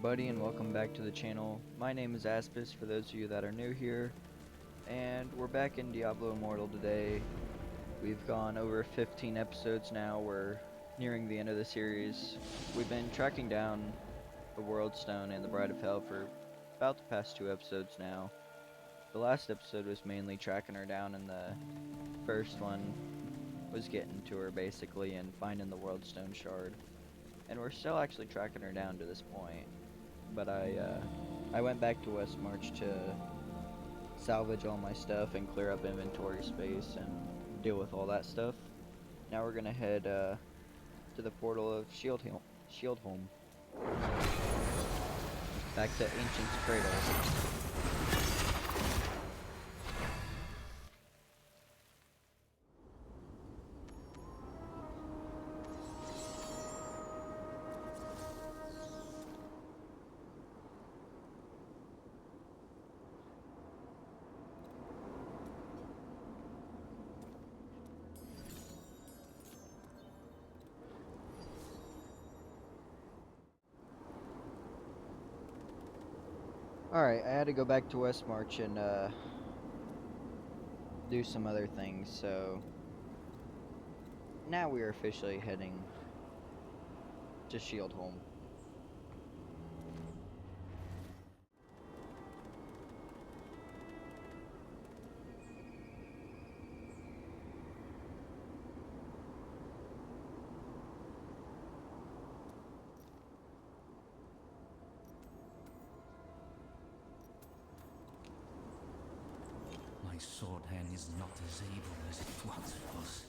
everybody, and welcome back to the channel. My name is Aspis for those of you that are new here, and we're back in Diablo Immortal today. We've gone over 15 episodes now. We're nearing the end of the series. We've been tracking down the World Stone and the Bride of Hell for about the past 2 episodes now. The last episode was mainly tracking her down, and the first one was getting to her basically and finding the World Stone shard. And we're still actually tracking her down to this point. But I went back to West March to salvage all my stuff and clear up inventory space and deal with all that stuff. Now we're gonna head to the portal of Shieldholm. Back to Ancient's Cradle. Alright, I had to go back to West March and do some other things, so now we are officially heading to Shieldholm. My sword hand is not as able as it once was.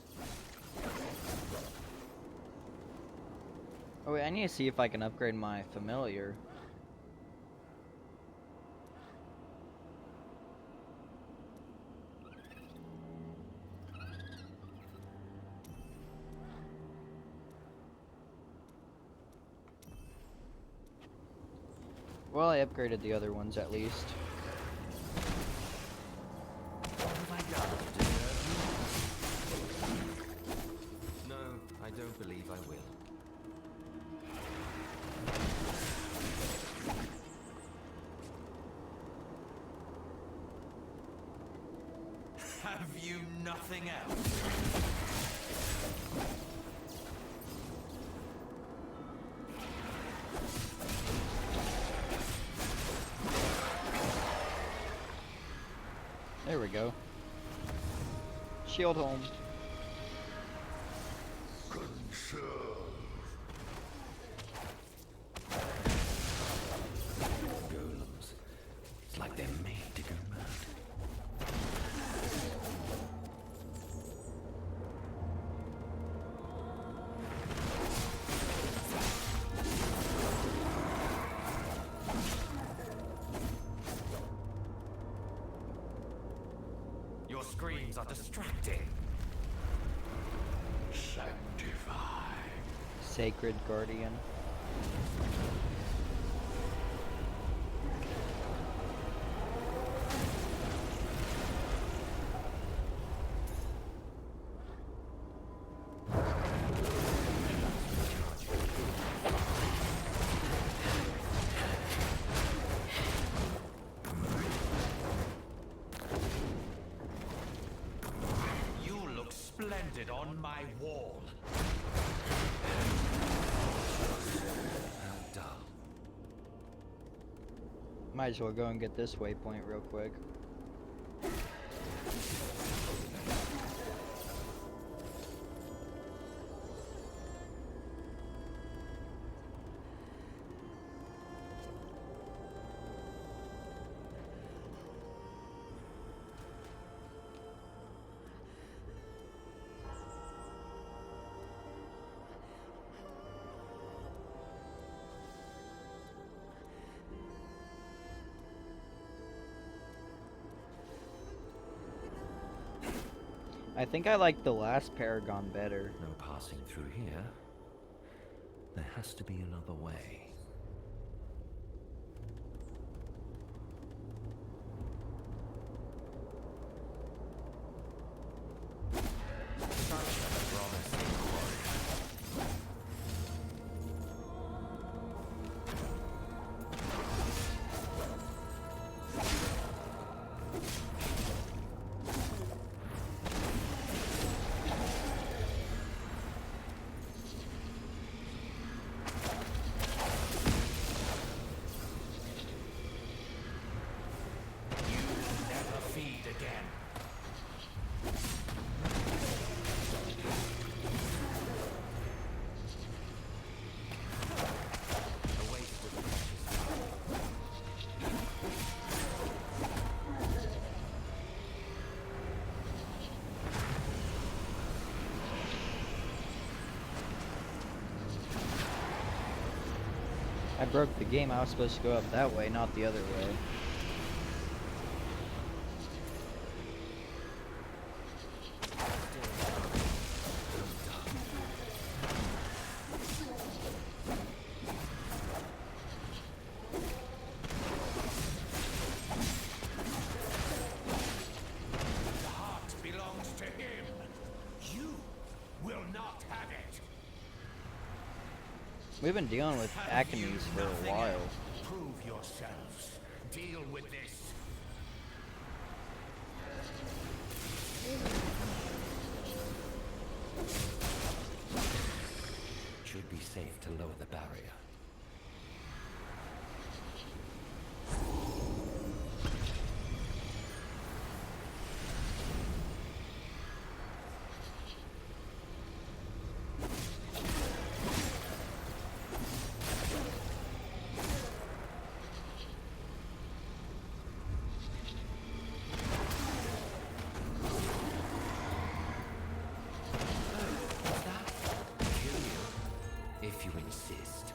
Oh wait, I need to see if I can upgrade my familiar. Well, I upgraded the other ones at least. No, I don't believe I will. Have you nothing else? There we go. Shieldholm. Golems. It's like they're made to go mad. Your screams are distracting. Sanctify. Sacred Guardian. You look splendid on my wall. How dull. Might as well go and get this waypoint real quick. I think I like the last Paragon better. No passing through here. There has to be another way. broke the game. I was supposed to go up that way, not the other way. We've been dealing with Achenes for a while. Prove yourselves. Deal with this. Should be safe to lower the barrier. If you insist.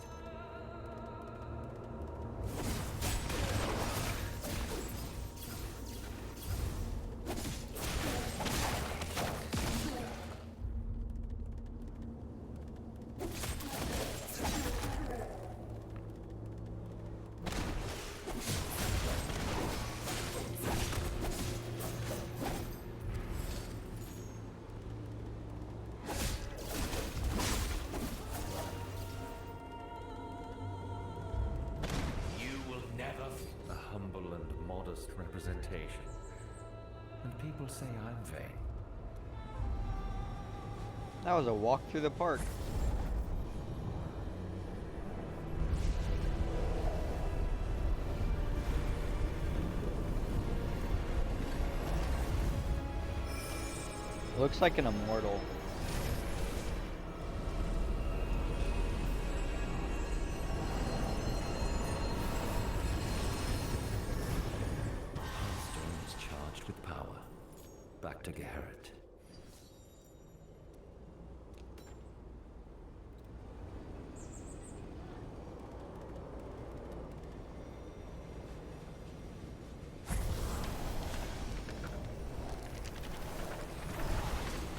Representation. And people say I'm vain. That was a walk through the park. Looks like an immortal. Back to Garrett.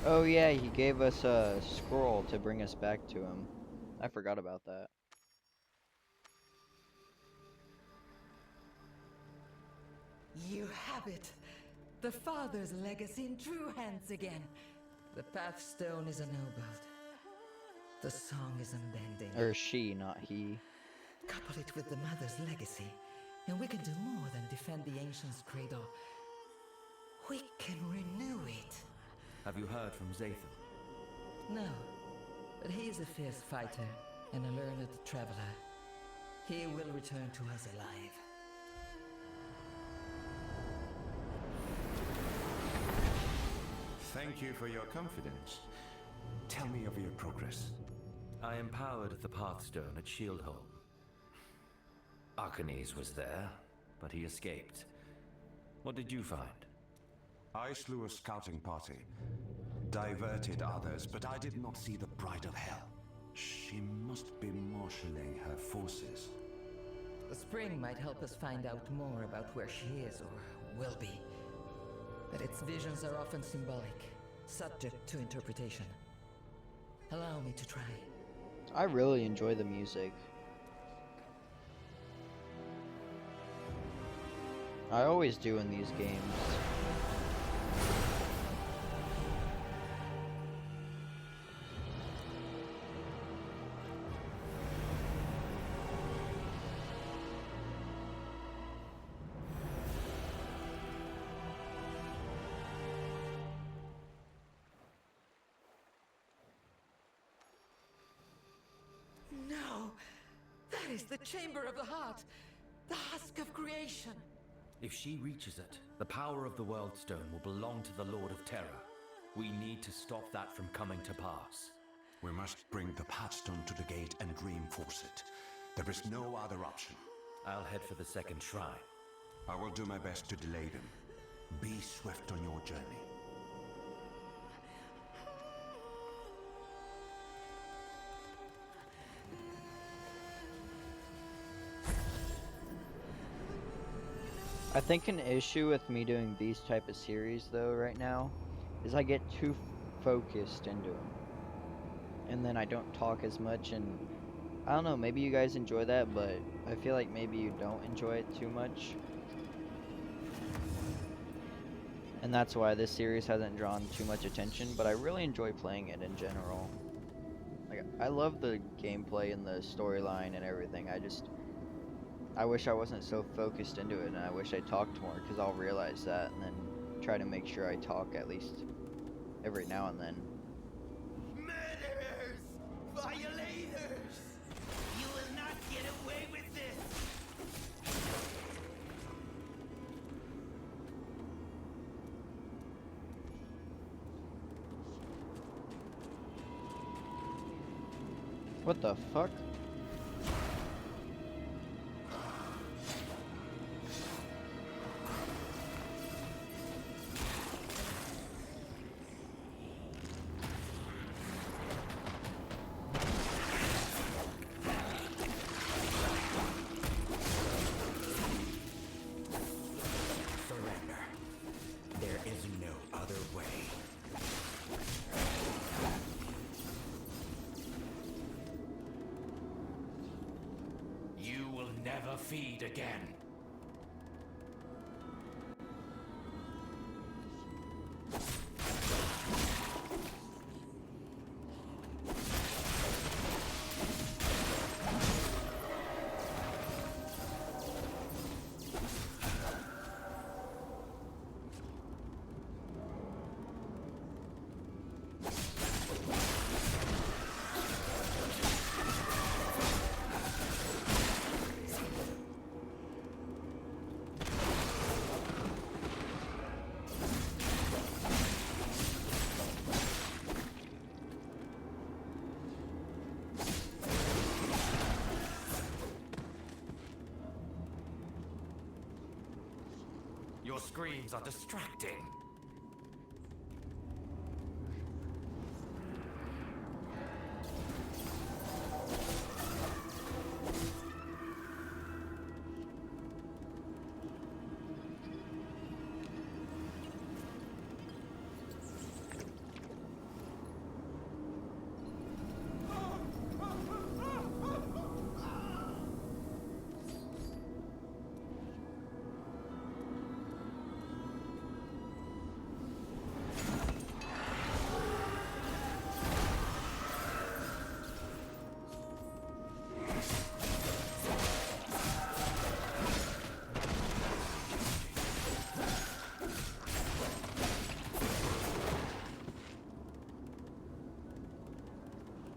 Oh yeah, he gave us a scroll to bring us back to him. I forgot about that. You have it. The Father's legacy in true hands again. The Pathstone is ennobled. The song is unbending. Or she, not he. Couple it with the Mother's legacy, and we can do more than defend the Ancient's cradle. We can renew it. Have you heard from Zathan? No, but he is a fierce fighter and a learned traveler. He will return to us alive. Thank you for your confidence. Tell me of your progress. I empowered the Pathstone at Shieldholm. Achenes was there, but he escaped. What did you find? I slew a scouting party, diverted others, but I did not see the Bride of Hell. She must be marshalling her forces. The spring might help us find out more about where she is or will be. But its visions are often symbolic, subject to interpretation. Allow me to try. I really enjoy the music. I always do in these games. No! That is the Chamber of the Heart! The husk of creation! If she reaches it, the power of the World Stone will belong to the Lord of Terror. We need to stop that from coming to pass. We must bring the Pathstone to the gate and reinforce it. There is no other option. I'll head for the second shrine. I will do my best to delay them. Be swift on your journey. I think an issue with me doing these type of series though right now is I get too focused into them, and then I don't talk as much. And I don't know, maybe you guys enjoy that, but I feel like maybe you don't enjoy it too much. And that's why this series hasn't drawn too much attention, but I really enjoy playing it in general. Like, I love the gameplay and the storyline and everything. I wish I wasn't so focused into it, and I wish I talked more, because I'll realize that and then try to make sure I talk at least every now and then. Murderers! Violators! You will not get away with this! What the fuck? Surrender. There is no other way. You will never feed again. Your screams are distracting.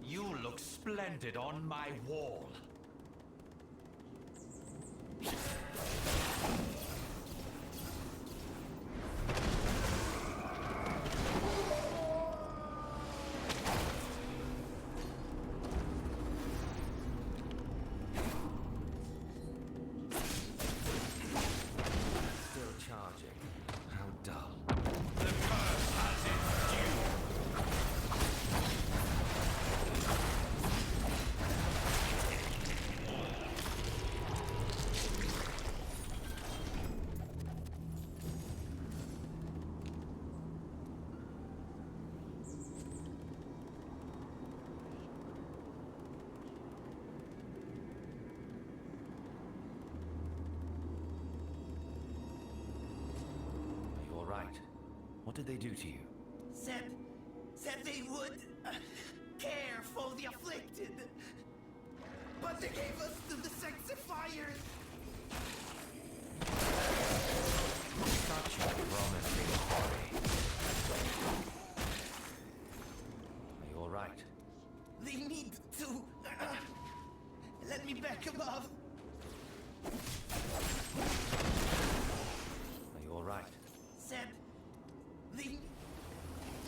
You look splendid on my wall. Still charging. How dull. The curse has its due. Are you all right? What did they do to you? Said they would care for the afflicted. But they gave us to the sexifiers. Such a promising quarry. Are you all right? They need to let me back above. Are you all right? Said they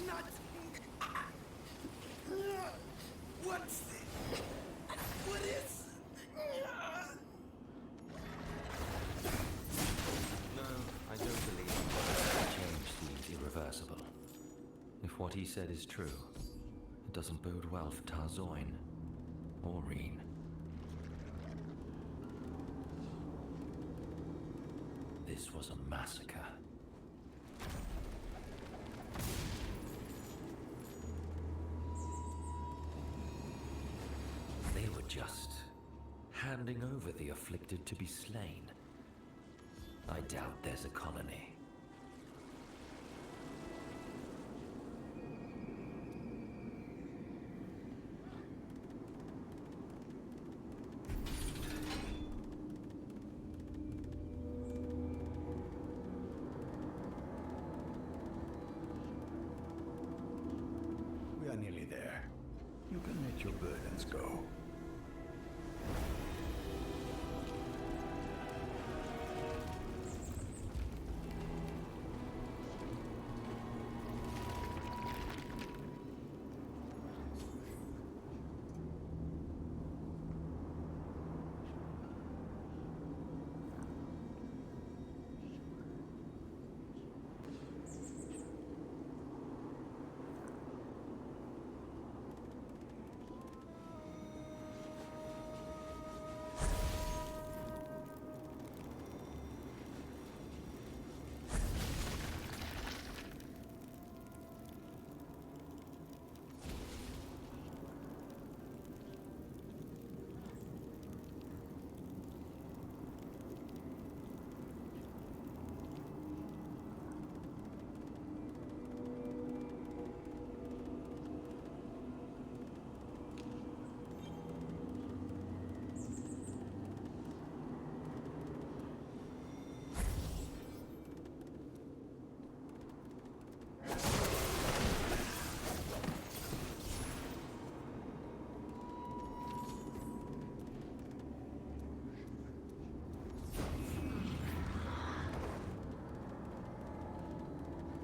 not. What is? No, I don't believe the change seems irreversible. If what he said is true, it doesn't bode well for Tarzoin or Reen. This This was a massacre. They were just handing over the afflicted to be slain. I doubt there's a colony. We are nearly there. You can let your burdens go.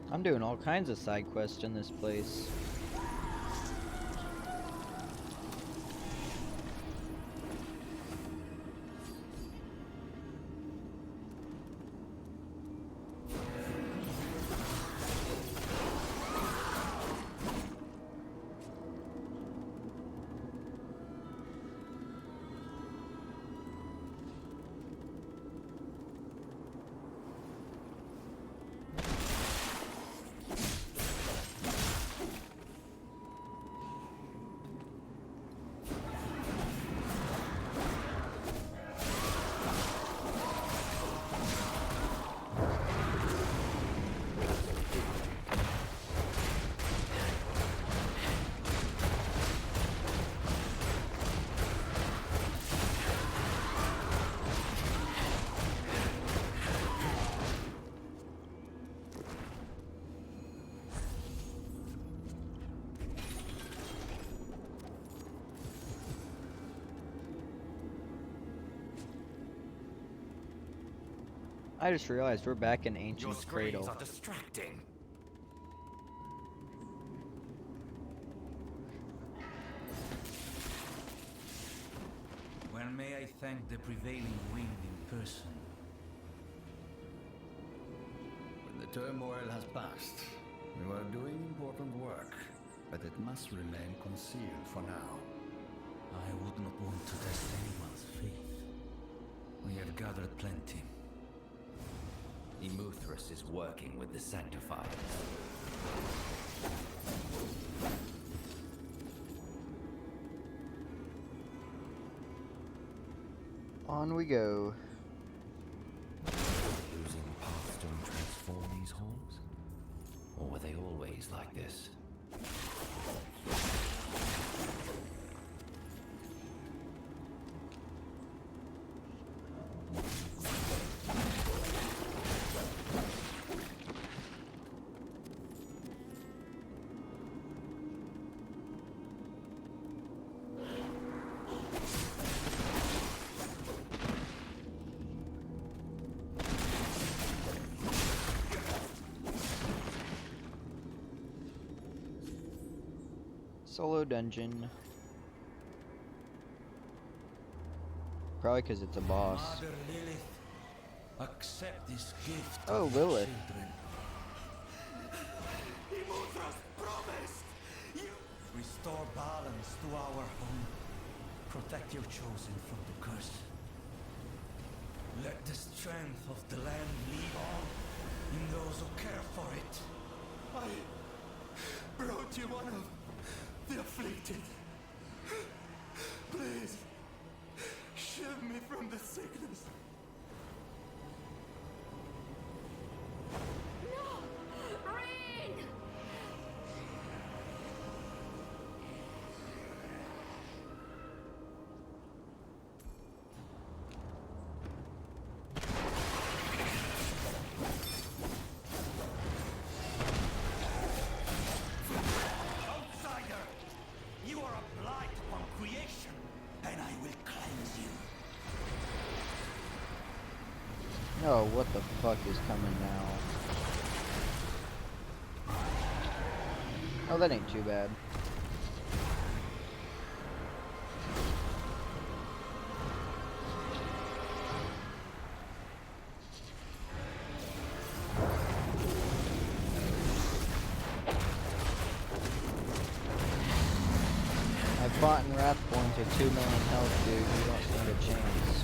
I'm doing all kinds of side quests in this place. I just realized we're back in Your Ancient's screams Cradle. are distracting. When may I thank the prevailing wind in person? When the turmoil has passed, we were doing important work, but it must remain concealed for now. I would not want to test anyone's faith. We have gathered plenty. Emuthras is working with the Sanctifiers. On we go. Losing paths don't transform these homes? Or were they always like this? Solo dungeon. Probably because it's a boss. Mother Lilith, accept this gift Oh, of your Lilith. children. Immortals promised! You... Restore balance to our home. Protect your chosen from the curse. Let the strength of the land live on in those who care for it. I brought you one of the afflicted. Please, shield me from the sickness. No! Rain! Outsider! You are a blight upon creation, and I will cleanse you. Oh, what the fuck is coming now? Oh, that ain't too bad. I fought in Wrathborn to 2 million health, dude. You don't stand a chance.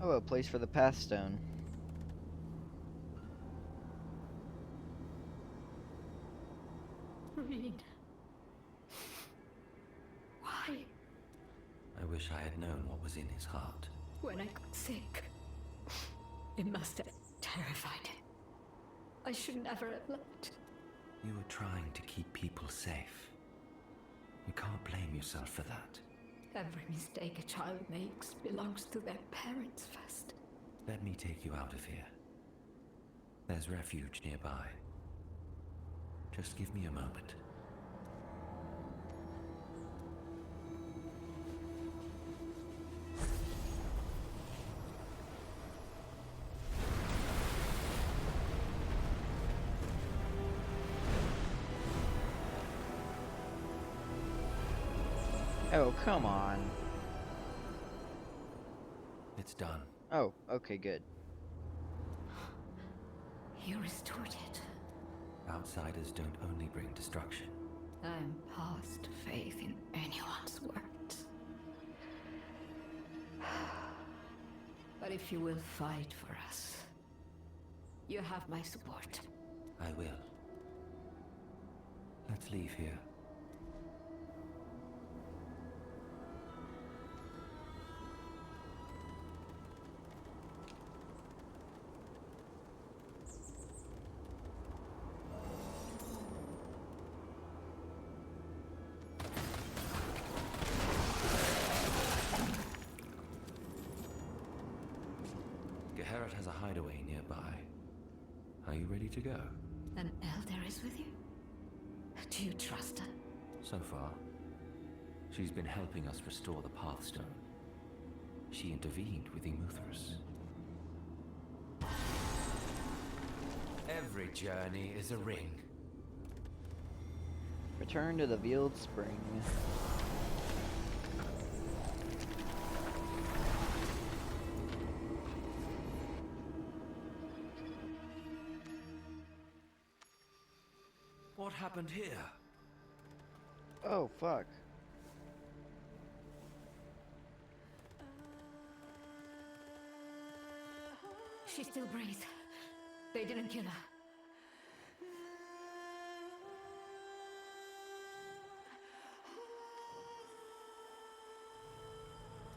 Oh, a place for the Pathstone. Rain. Why? I wish I had known what was in his heart. When I got sick, it must have terrified him. I should never have left. You were trying to keep people safe. You can't blame yourself for that. Every mistake a child makes belongs to their parents first. Let me take you out of here. There's refuge nearby. Just give me a moment. Oh, come on. It's done. Oh, okay, good. You restored it. Outsiders don't only bring destruction. I'm past faith in anyone's words. But if you will fight for us, you have my support. I will. Let's leave here. Gerhardt has a hideaway nearby. Are you ready to go? An elder is with you? Do you trust her? So far, she's been helping us restore the Pathstone. She intervened with Immortal's. Every journey is a ring. Return to the Veiled Spring. What happened here? Oh, fuck. She still breathes. They didn't kill her.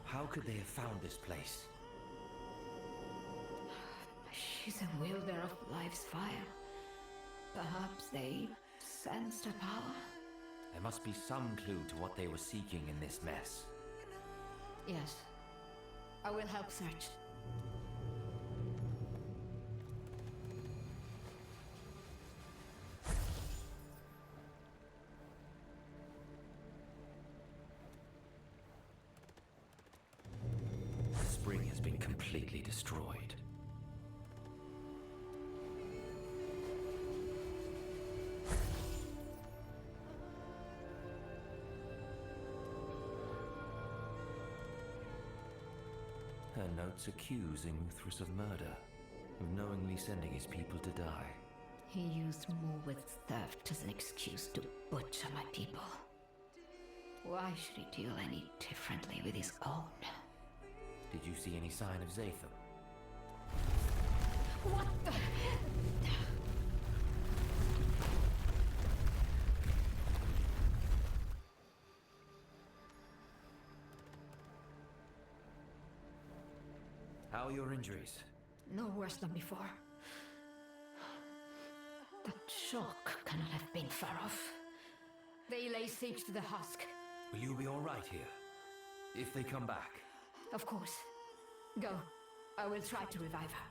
How could they have found this place? She's a wielder of life's fire. Perhaps they sensed her power. There must be some clue to what they were seeking in this mess. Yes. I will help search. The spring has been completely destroyed. Her notes doubts accusing Uthris of murder, of knowingly sending his people to die. He used Morwith's theft as an excuse to butcher my people. Why should he deal any differently with his own? Did you see any sign of Zatham? What the... How are your injuries? No worse than before. That shock cannot have been far off. They lay siege to the husk. Will you be all right here? If they come back? Of course. Go. I will try to revive her.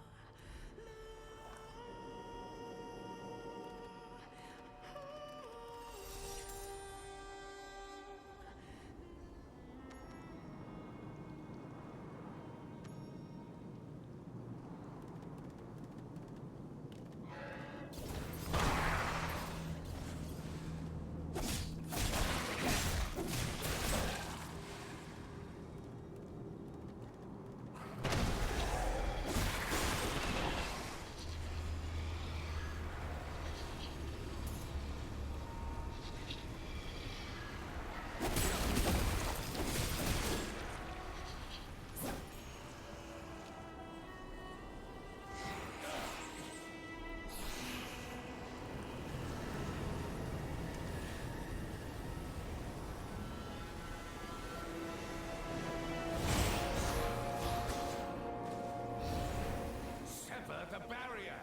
The barrier!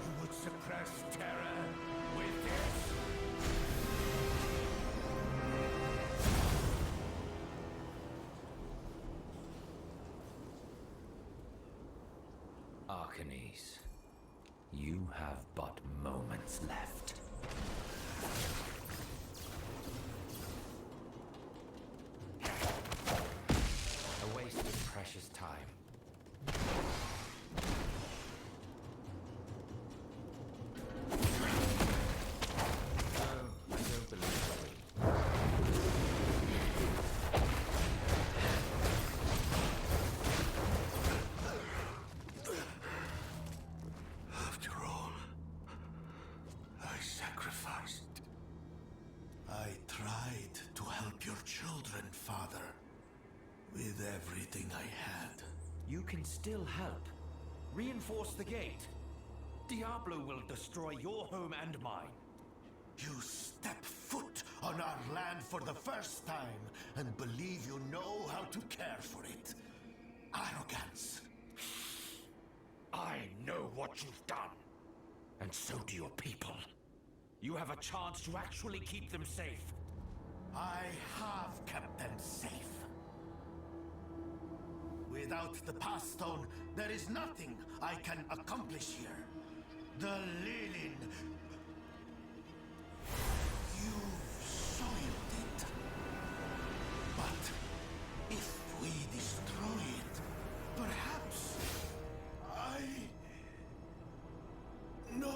You would suppress terror with this? Arcanese, you have but moments left. A waste of precious time. No, I don't believe it. After all, I sacrificed. I tried to help your children, Father, with everything I had. You can still help. Reinforce the gate. DiABLO will destroy your home and mine. You step foot on our land for the first time and believe you know how to care for it. Arrogance. I know what you've done. And so do your people. You have a chance to actually keep them safe. I have kept them safe. Without the Path Stone, there is nothing I can accomplish here. The Lilin. You've soiled it. But if we destroy it, perhaps No!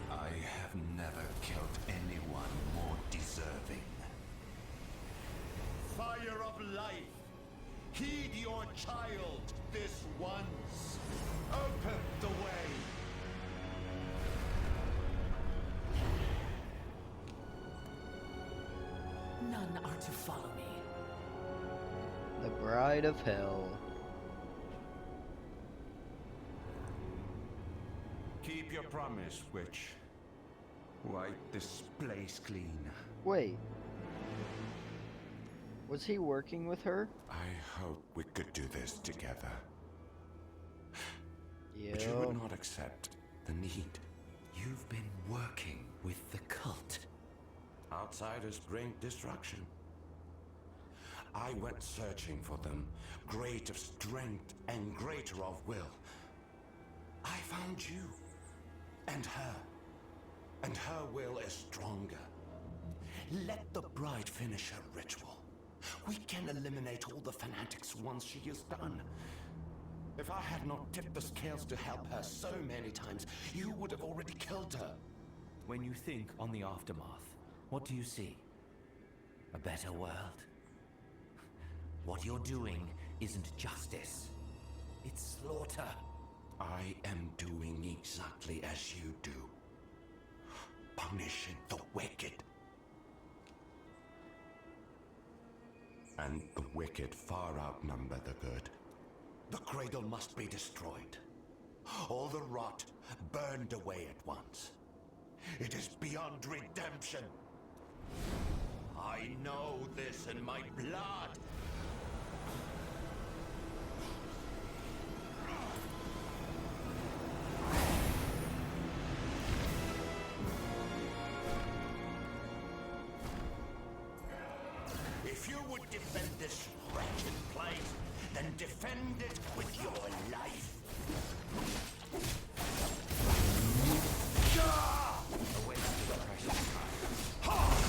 I have never killed anyone more deserving. Fire of life! Heed your child this once! Open the way! None are to follow me. The Bride of Hell. Keep your promise, witch. Wipe this place clean. Wait. Was he working with her? I hope we could do this together. Yeah. But you would not accept the need. You've been working with the cult. Outsiders bring destruction. I went searching for them, great of strength and greater of will. I found you, and her. And her will is stronger. Let the bride finish her ritual. We can eliminate all the fanatics once she is done. If I had not tipped the scales to help her so many times, you would have already killed her. When you think on the aftermath, what do you see? A better world? What you're doing isn't justice. It's slaughter. I am doing exactly as you do. Punishing the wicked. And the wicked far outnumber the good. The cradle must be destroyed. All the rot burned away at once. It is beyond redemption. I know this in my blood. If you would defend this wretched place, then defend it with your life. Away to the precious time.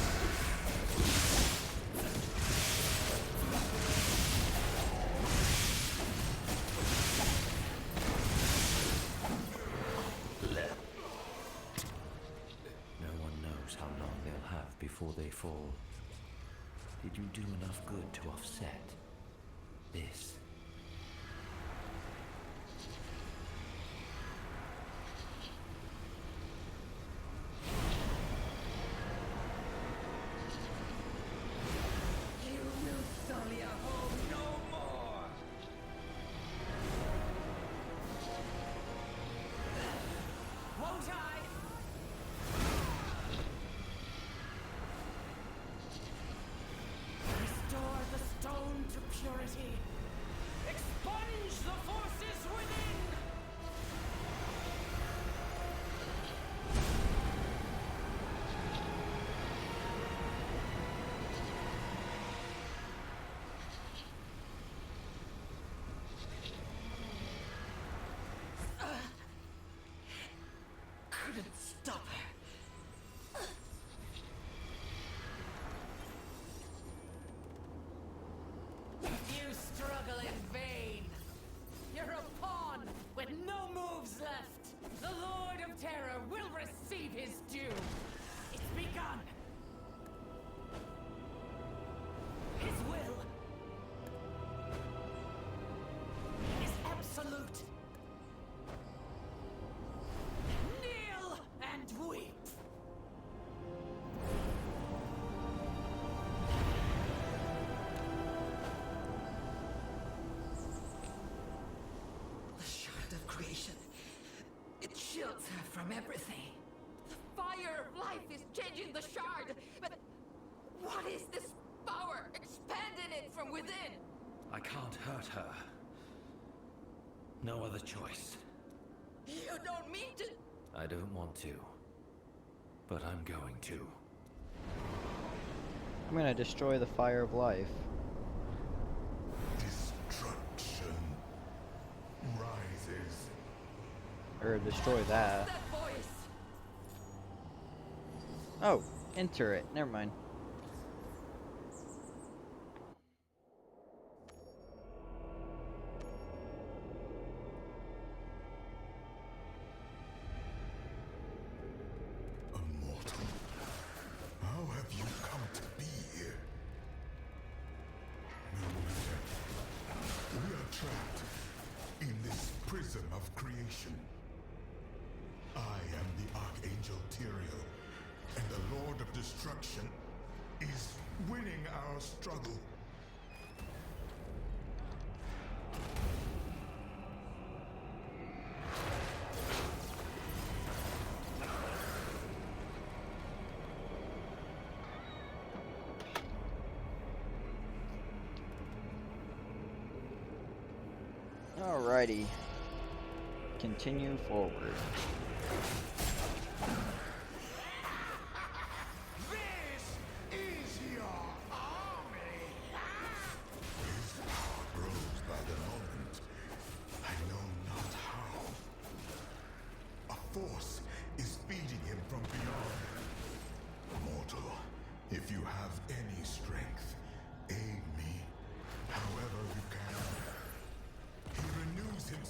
No one knows how long they'll have before they fall. Did you do enough good to offset this? You will sully our home no more! Won't I? Restore the stone to purity. Expunge the forces within! Couldn't stop her. You struggle in vain. You're a pawn with no moves left. The Lord of Terror will receive his due. It's begun. His will is absolute. Kneel and weep. The shard of creation. It shields her from everything. The fire of life is changing the shard. But what is this power expanding it from within? I can't hurt her. No other choice. You don't mean to... I don't want to. But I'm going to. I'm gonna destroy the fire of life. Destruction rises. Or destroy that. That voice! Oh, enter it. Never mind. Immortal, how have you come to be here? No matter. We are trapped in this prism of creation. I am the Archangel Tyrael, and the Lord of Destruction is winning our struggle. Alrighty. Continue forward. This is your army! His power grows by the moment. I know not how. A force is feeding him from beyond. Mortal, if you have any strength, aid me however you can. He renews himself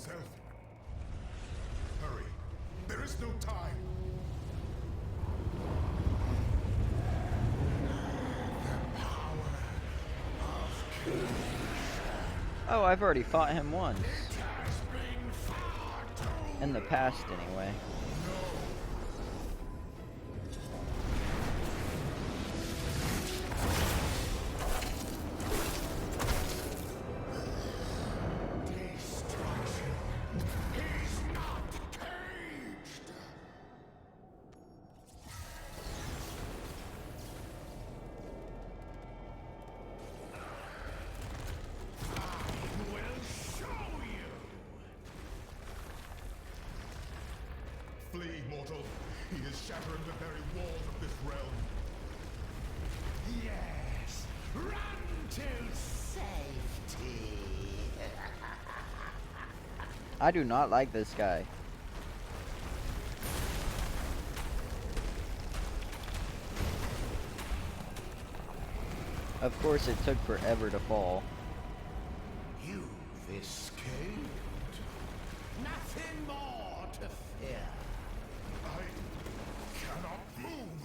Oh, I've already fought him once. In the past, anyway. Flee, mortal. He is shattering the very walls of this realm. Yes, run to safety. I do not like this guy. Of course, it took forever to fall. You've escaped. Nothing more to fear. I cannot move.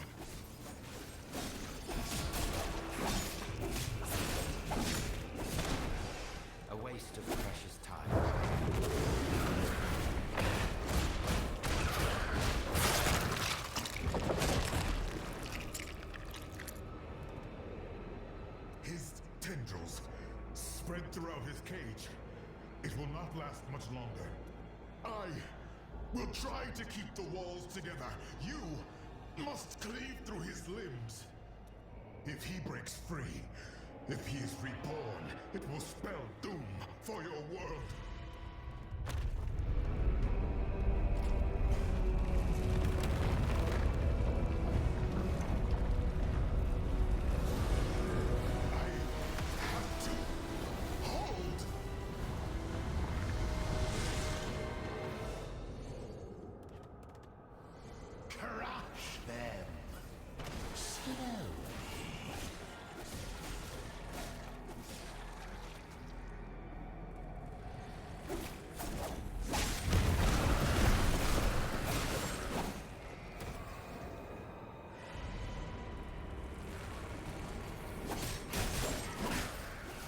A waste of precious time. His tendrils spread throughout his cage. It will not last much longer. I will try to keep the walls together. You must cleave through his limbs. If he breaks free, if he is reborn, it will spell doom for your world. I have to hold. Crush them. Slowly.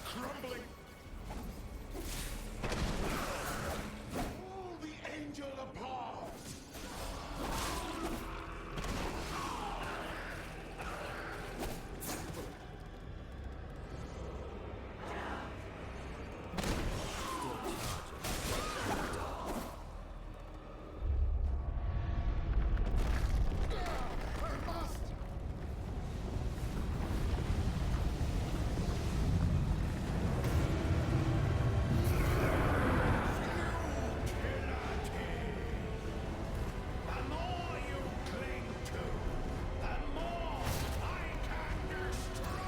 Crumbling. Oh, the angel applauds. I must. The more you cling to, the more I can destroy.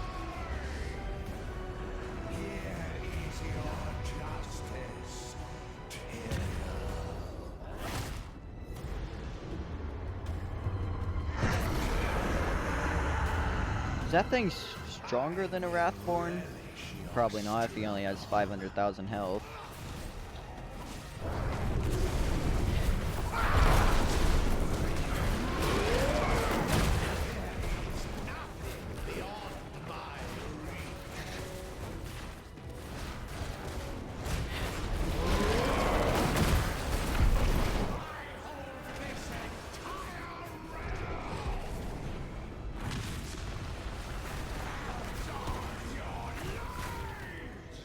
Here is your justice, Tyrael. Is that thing stronger than a Wrathborn? Probably not if he only has 500,000 health. Beyond my reach. I hold this entire realm. On your lives.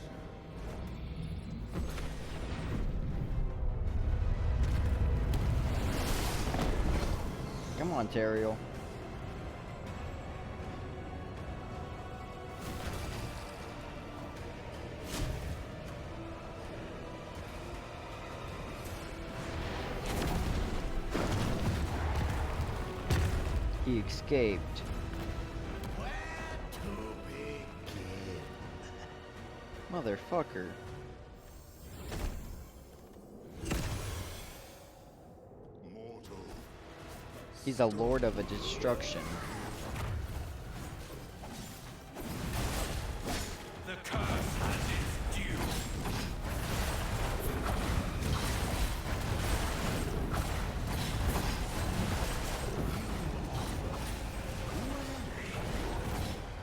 Come on, Tyrael. He escaped. Where to begin? Motherfucker. Mortal. He's a lord of a destruction. The curse has its due.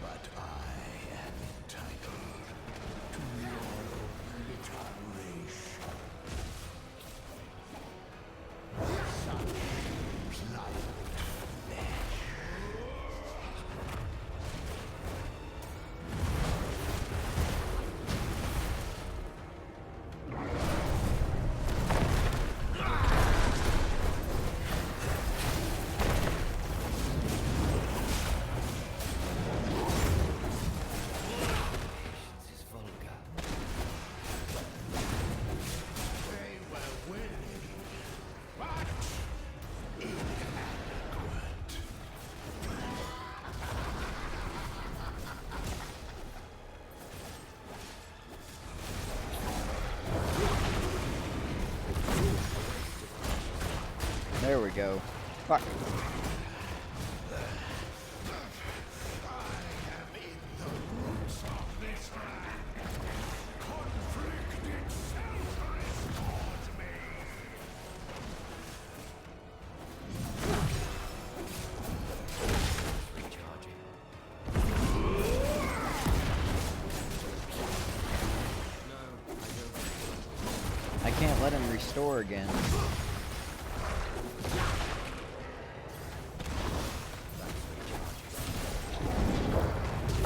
But I am entitled to your we go. Fuck. I can't let him restore again.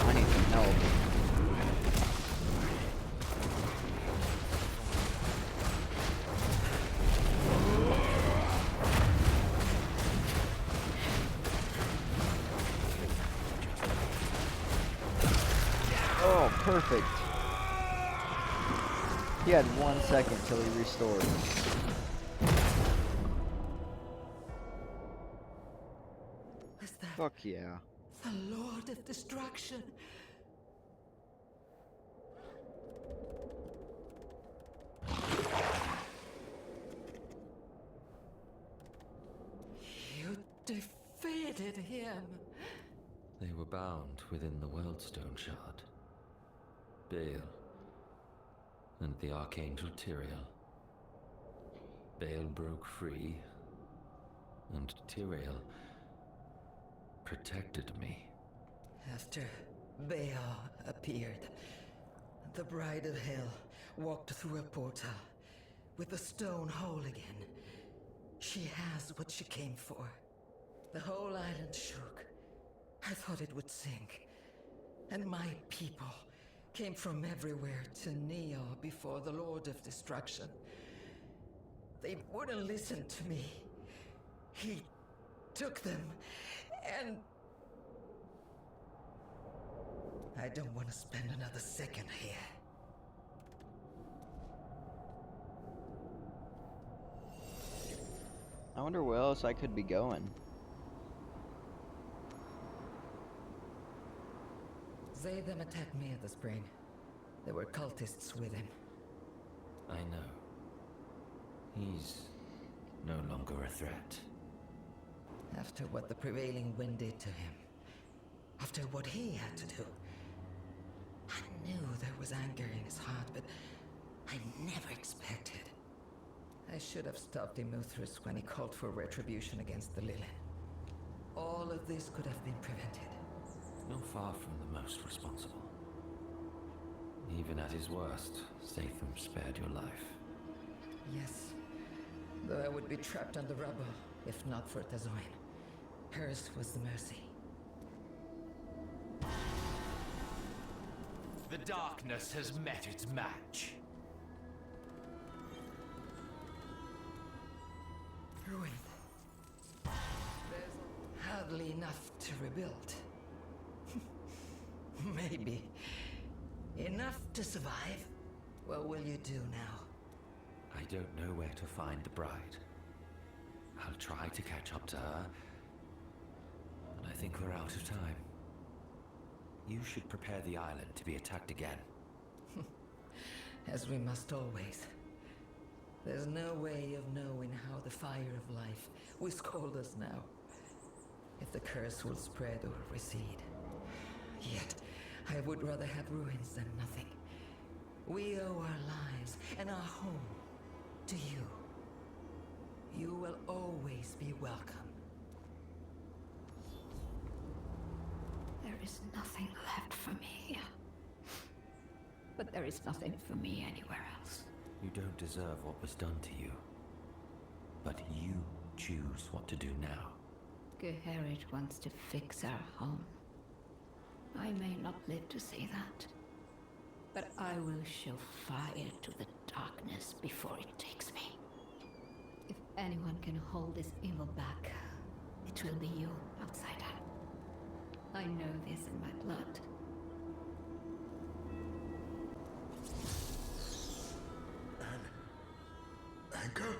I need some help. Oh, perfect. He had 1 second till he restored. Is that Fuck yeah. the Lord of Destruction? You defeated him. They were bound within the Worldstone Shard. Baal and the Archangel Tyrael. Baal broke free, and Tyrael protected me. After Baal appeared, the Bride of Hell walked through a portal with the stone whole again. She has what she came for. The whole island shook. I thought it would sink. And my people came from everywhere to kneel before the Lord of Destruction. They wouldn't listen to me. He took them, and I don't want to spend another second here. I wonder where else I could be going. Them attacked me at the spring. There were cultists with him. I know. He's no longer a threat. After what the prevailing wind did to him, after what he had to do, I knew there was anger in his heart, but I never expected. I should have stopped Immortus when he called for retribution against the Lilith. All of this could have been prevented. Not far from the most responsible. Even at his worst, Satham spared your life. Yes, though I would be trapped on the rubble, if not for Tazoin. Hers was the mercy. The darkness has met its match. Ruined. There's hardly enough to rebuild. Maybe. Enough to survive? What will you do now? I don't know where to find the bride. I'll try to catch up to her, but I think we're out of time. You should prepare the island to be attacked again. As we must always. There's no way of knowing how the fire of life will scold us now. If the curse will spread or recede. Yet, I would rather have ruins than nothing. We owe our lives and our home to you. You will always be welcome. There is nothing left for me here. But there is nothing for me anywhere else. You don't deserve what was done to you. But you choose what to do now. Geherit wants to fix our home. I may not live to see that. But I will show fire to the darkness before it takes me. If anyone can hold this evil back, it will be you, outsider. I know this in my blood. Anchor?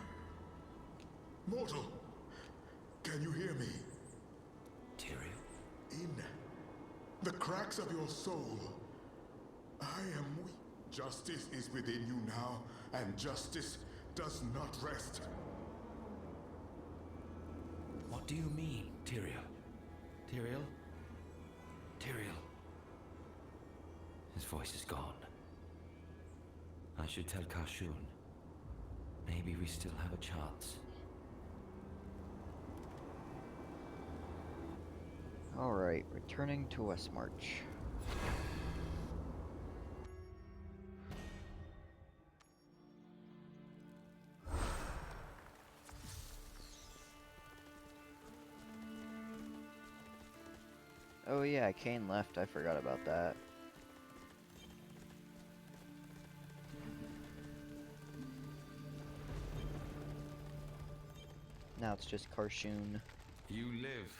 Mortal, can you hear me? Tyrael? In the cracks of your soul, I am weak. Justice is within you now, and justice does not rest. do you mean, Tyrael? Tyrael? Tyrael? His voice is gone. I should tell Kashun. Maybe we still have a chance. Alright, returning to Westmarch. Oh yeah, Kane left. I forgot about that. Now it's just Karshun. You live.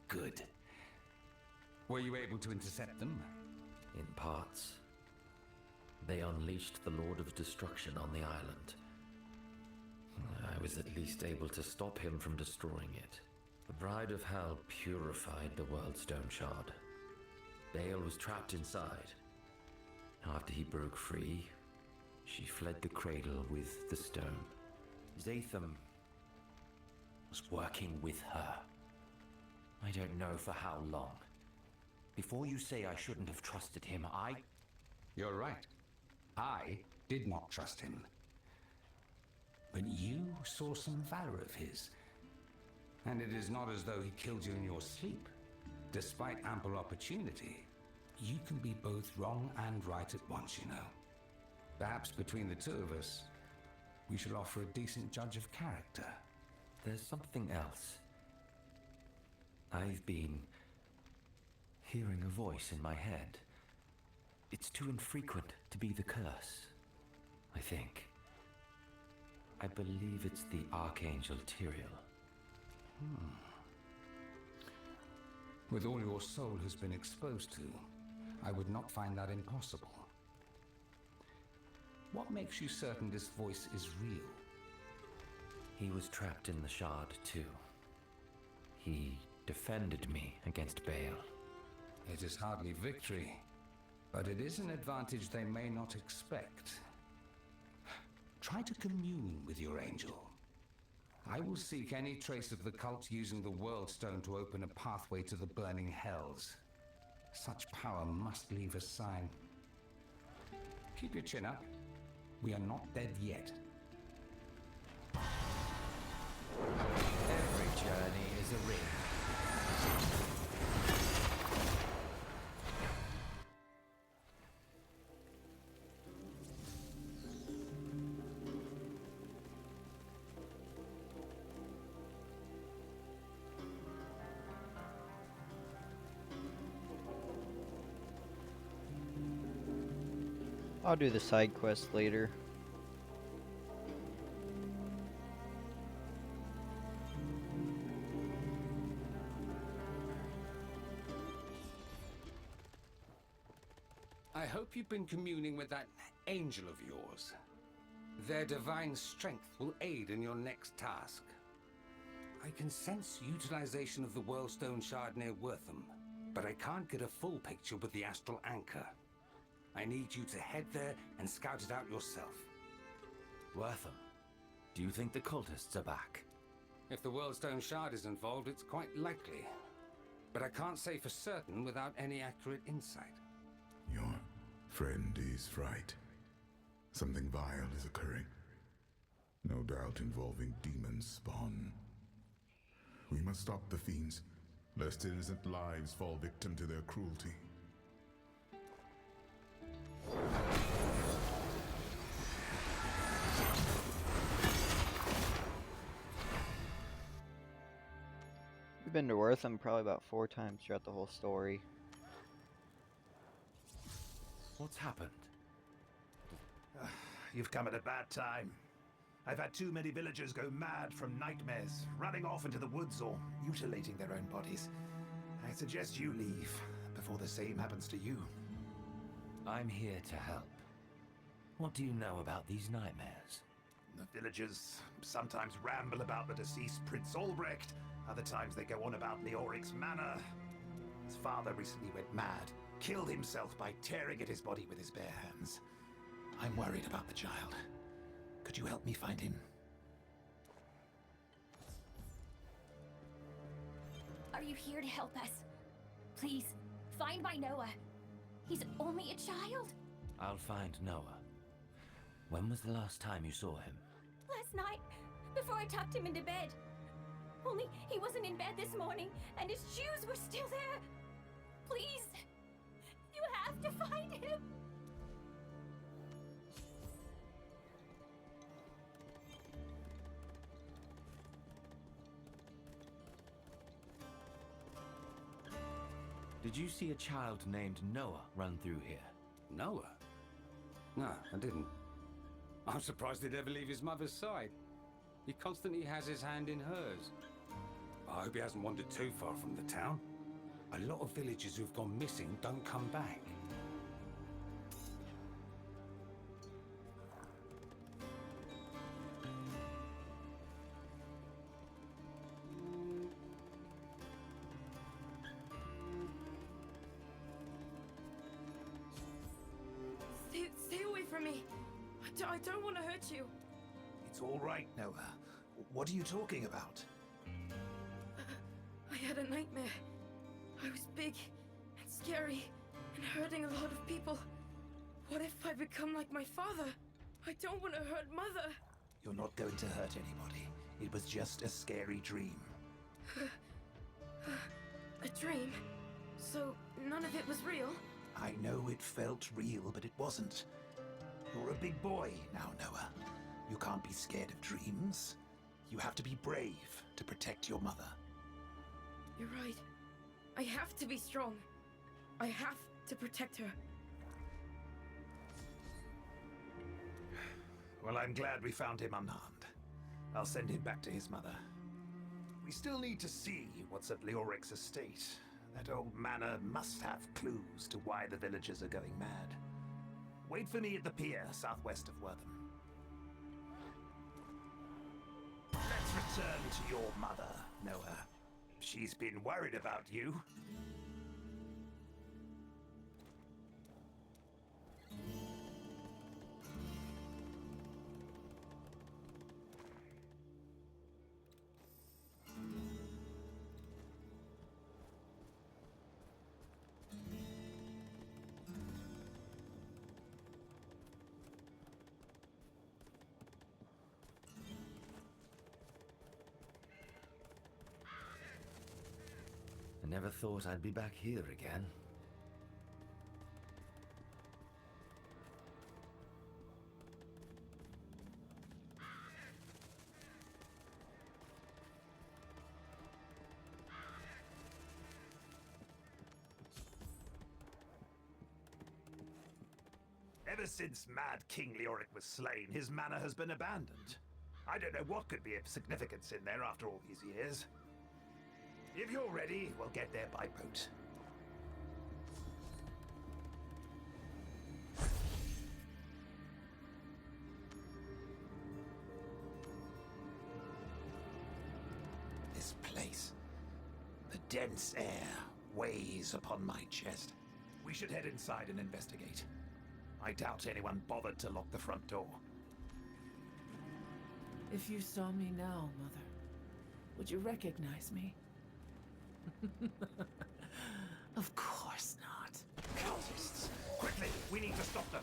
Good. Were you able to intercept them? In parts. They unleashed the Lord of Destruction on the island. I was at least able to stop him from destroying it. The Bride of Hell purified the World Stone Shard. Bale was trapped inside. After he broke free, she fled the cradle with the stone. Zatham was working with her. I don't know for how long. Before you say I shouldn't have trusted him, You're right. I did not trust him. But you saw some valor of his. And it is not as though he killed you in your sleep. Despite ample opportunity, you can be both wrong and right at once, you know. Perhaps between the two of us, we should offer a decent judge of character. There's something else. I've been hearing a voice in my head. It's too infrequent to be the curse, I think. I believe it's the Archangel Tyrael. With all your soul has been exposed to, I would not find that impossible. What makes you certain this voice is real? He was trapped in the shard, too. He defended me against Bale. It is hardly victory, but it is an advantage they may not expect. Try to commune with your angel. I will seek any trace of the cult using the World Stone to open a pathway to the burning hells. Such power must leave a sign. Keep your chin up. We are not dead yet. Every journey is a ring. I'll do the side quest later. I hope you've been communing with that angel of yours. Their divine strength will aid in your next task. I can sense utilization of the Worldstone Shard near Wortham, but I can't get a full picture with the astral anchor. I need you to head there and scout it out yourself. Wortham, do you think the cultists are back? If the Worldstone Shard is involved, it's quite likely. But I can't say for certain without any accurate insight. Your friend is right. Something vile is occurring. No doubt involving demon spawn. We must stop the fiends, lest innocent lives fall victim to their cruelty. We've been to Wortham probably about 4 times throughout the whole story. What's happened? You've come at a bad time. I've had too many villagers go mad from nightmares, running off into the woods or mutilating their own bodies. I suggest you leave before the same happens to you. I'm here to help. What do you know about these nightmares? The villagers sometimes ramble about the deceased Prince Albrecht, other times they go on about Leoric's manor. His father recently went mad, killed himself by tearing at his body with his bare hands. I'm worried about the child. Could you help me find him? Are you here to help us? Please, find my Noah. He's only a child. I'll find Noah. When was the last time you saw him? Last night, before I tucked him into bed. Only he wasn't in bed this morning, and his shoes were still there. Please, you have to find him. Did you see a child named Noah run through here? Noah? No, I didn't. I'm surprised he'd ever leave his mother's side. He constantly has his hand in hers. I hope he hasn't wandered too far from the town. A lot of villagers who've gone missing don't come back. Stay away from me. I don't want to hurt you. It's all right, Noah. What are you talking about? I had a nightmare. I was big and scary and hurting a lot of people. What if I become like my father? I don't want to hurt Mother. You're not going to hurt anybody. It was just a scary dream. A dream? So none of it was real? I know it felt real, but it wasn't. You're a big boy now, Noah. You can't be scared of dreams. You have to be brave to protect your mother. You're right. I have to be strong. I have to protect her. Well, I'm glad we found him unharmed. I'll send him back to his mother. We still need to see what's at Leoric's estate. That old manor must have clues to why the villagers are going mad. Wait for me at the pier southwest of Wortham. Let's return to your mother, Noah. She's been worried about you. I never thought I'd be back here again. Ever since Mad King Leoric was slain, his manor has been abandoned. I don't know what could be of significance in there after all these years. If you're ready, we'll get there by boat. This place. The dense air weighs upon my chest. We should head inside and investigate. I doubt anyone bothered to lock the front door. If you saw me now, Mother, would you recognize me? Of course not. Cultists! Quickly! We need to stop them!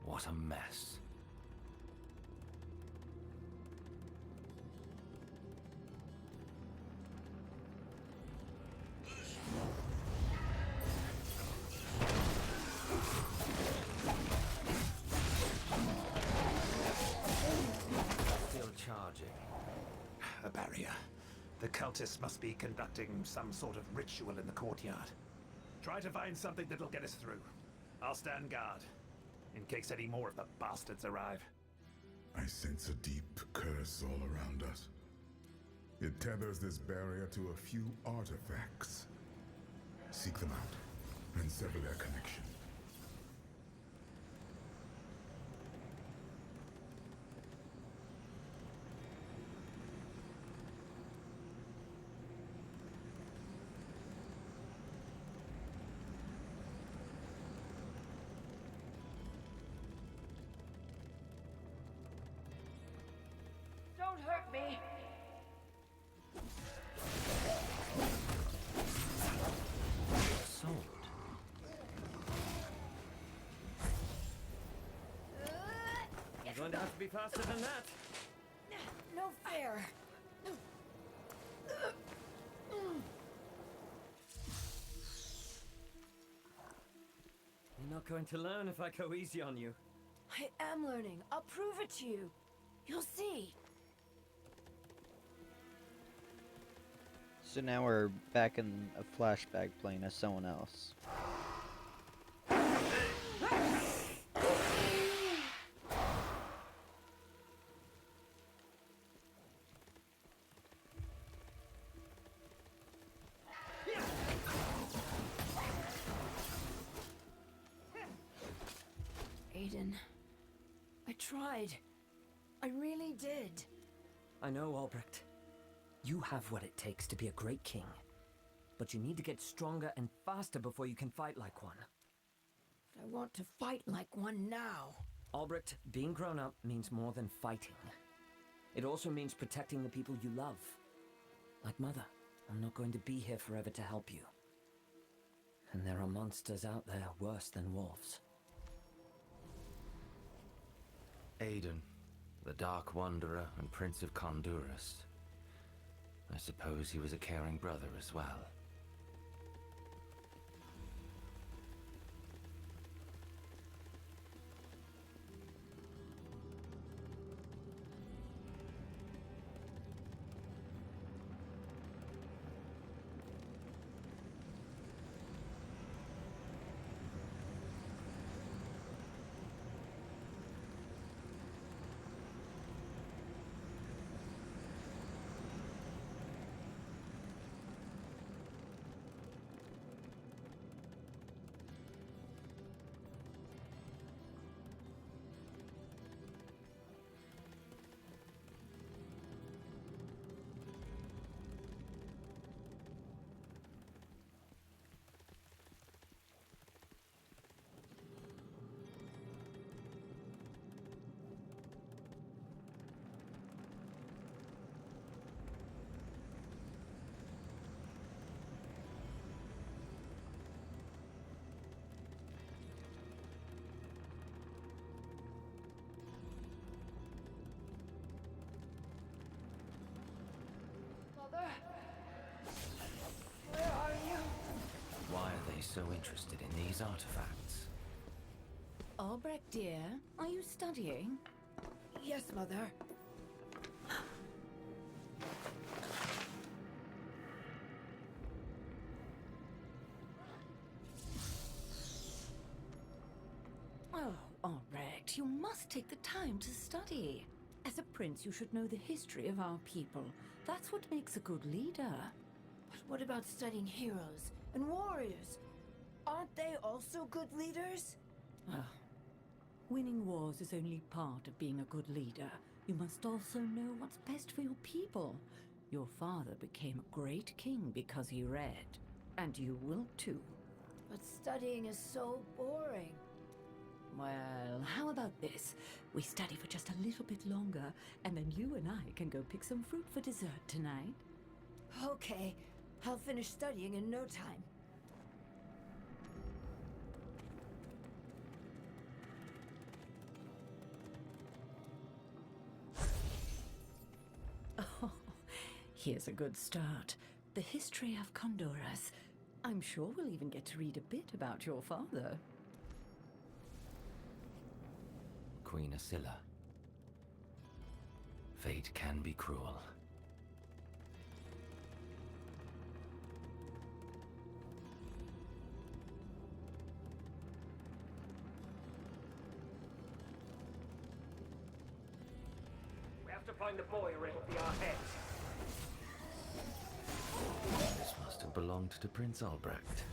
What a mess. Still charging. A barrier. The cultists must be conducting some sort of ritual in the courtyard. Try to find something that'll get us through. I'll stand guard, in case any more of the bastards arrive. I sense a deep curse all around us. It tethers this barrier to a few artifacts. Seek them out and sever their connection. Don't hurt me! Sword. You're going to have to be faster than that. No fair! You're not going to learn if I go easy on you. I am learning. I'll prove it to you. You'll see. So now we're back in a flashback playing as someone else. Aiden, I tried. I really did. I know, Albrecht. You have what it takes to be a great king. But you need to get stronger and faster before you can fight like one. But I want to fight like one now. Albrecht, being grown up means more than fighting. It also means protecting the people you love. Like Mother, I'm not going to be here forever to help you. And there are monsters out there worse than wolves. Aiden, the Dark Wanderer and Prince of Honduras. I suppose he was a caring brother as well. Mother? Where are you? Why are they so interested in these artifacts? Albrecht, dear, are you studying? Yes, Mother. Oh, Albrecht, you must take the time to study. As a prince, you should know the history of our people. That's what makes a good leader. But what about studying heroes and warriors? Aren't they also good leaders? Winning wars is only part of being a good leader. You must also know what's best for your people. Your father became a great king because he read. And you will too. But studying is so boring. Well, how about this? We study for just a little bit longer, and then you and I can go pick some fruit for dessert tonight. Okay, I'll finish studying in no time. Oh, here's a good start. The history of Honduras. I'm sure we'll even get to read a bit about your father. Queen Asilla. Fate can be cruel. to find the boy or it'll be our heads. This must have belonged to Prince Albrecht.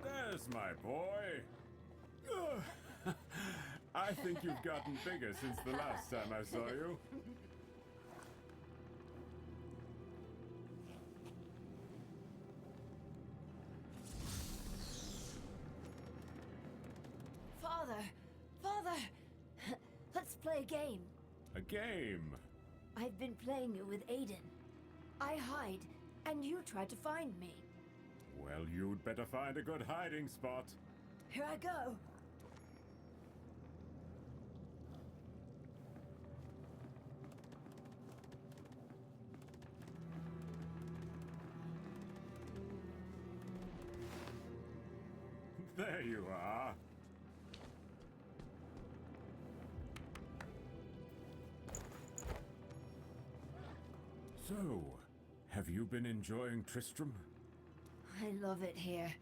There's my boy. Ugh. I think you've gotten bigger since the last time I saw you. Father! Father! Let's play a game. A game? I've been playing it with Aiden. I hide, and you try to find me. Well, you'd better find a good hiding spot. Here I go. There you are. So, have you been enjoying Tristram? I love it here.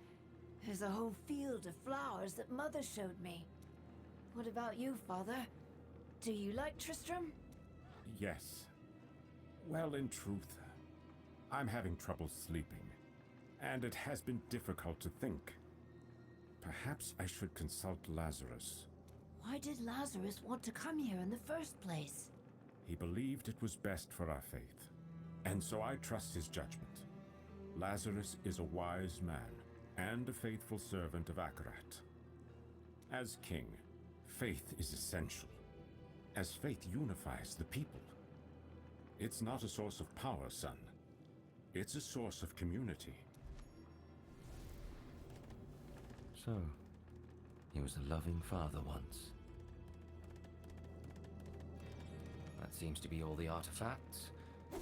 There's a whole field of flowers that Mother showed me. What about you, Father? Do you like Tristram? Yes. Well, in truth, I'm having trouble sleeping, and it has been difficult to think. Perhaps I should consult Lazarus. Why did Lazarus want to come here in the first place? He believed it was best for our faith, and so I trust his judgment. Lazarus is a wise man, and a faithful servant of Akarat. As king, faith is essential, as faith unifies the people. It's not a source of power, son. It's a source of community. So, he was a loving father once. That seems to be all the artifacts.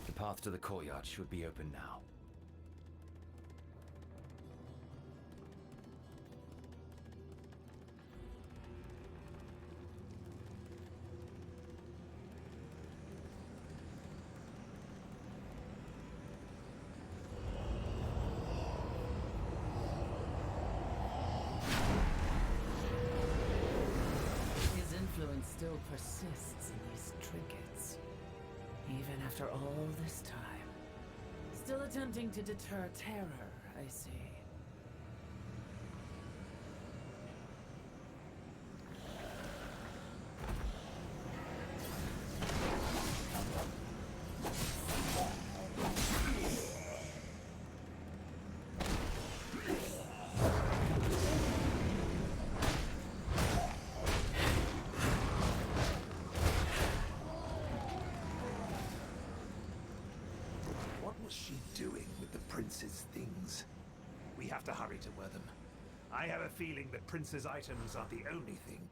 The path to the courtyard should be open now. Still persists in these trinkets, even after all this time. Still attempting to deter terror, I see. Things. We have to hurry to Wortham. I have a feeling that Prince's items aren't the only thing.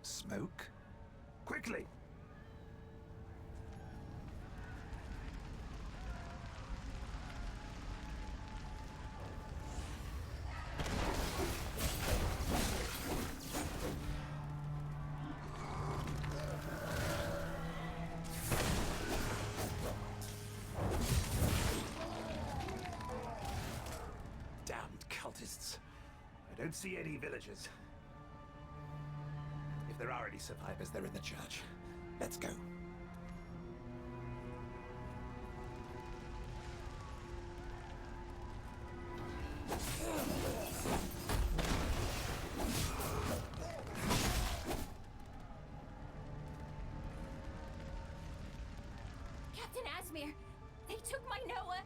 Smoke? Quickly! I don't see any villagers. If there are any survivors, they're in the church. Let's go. Captain Asmir, they took my Noah.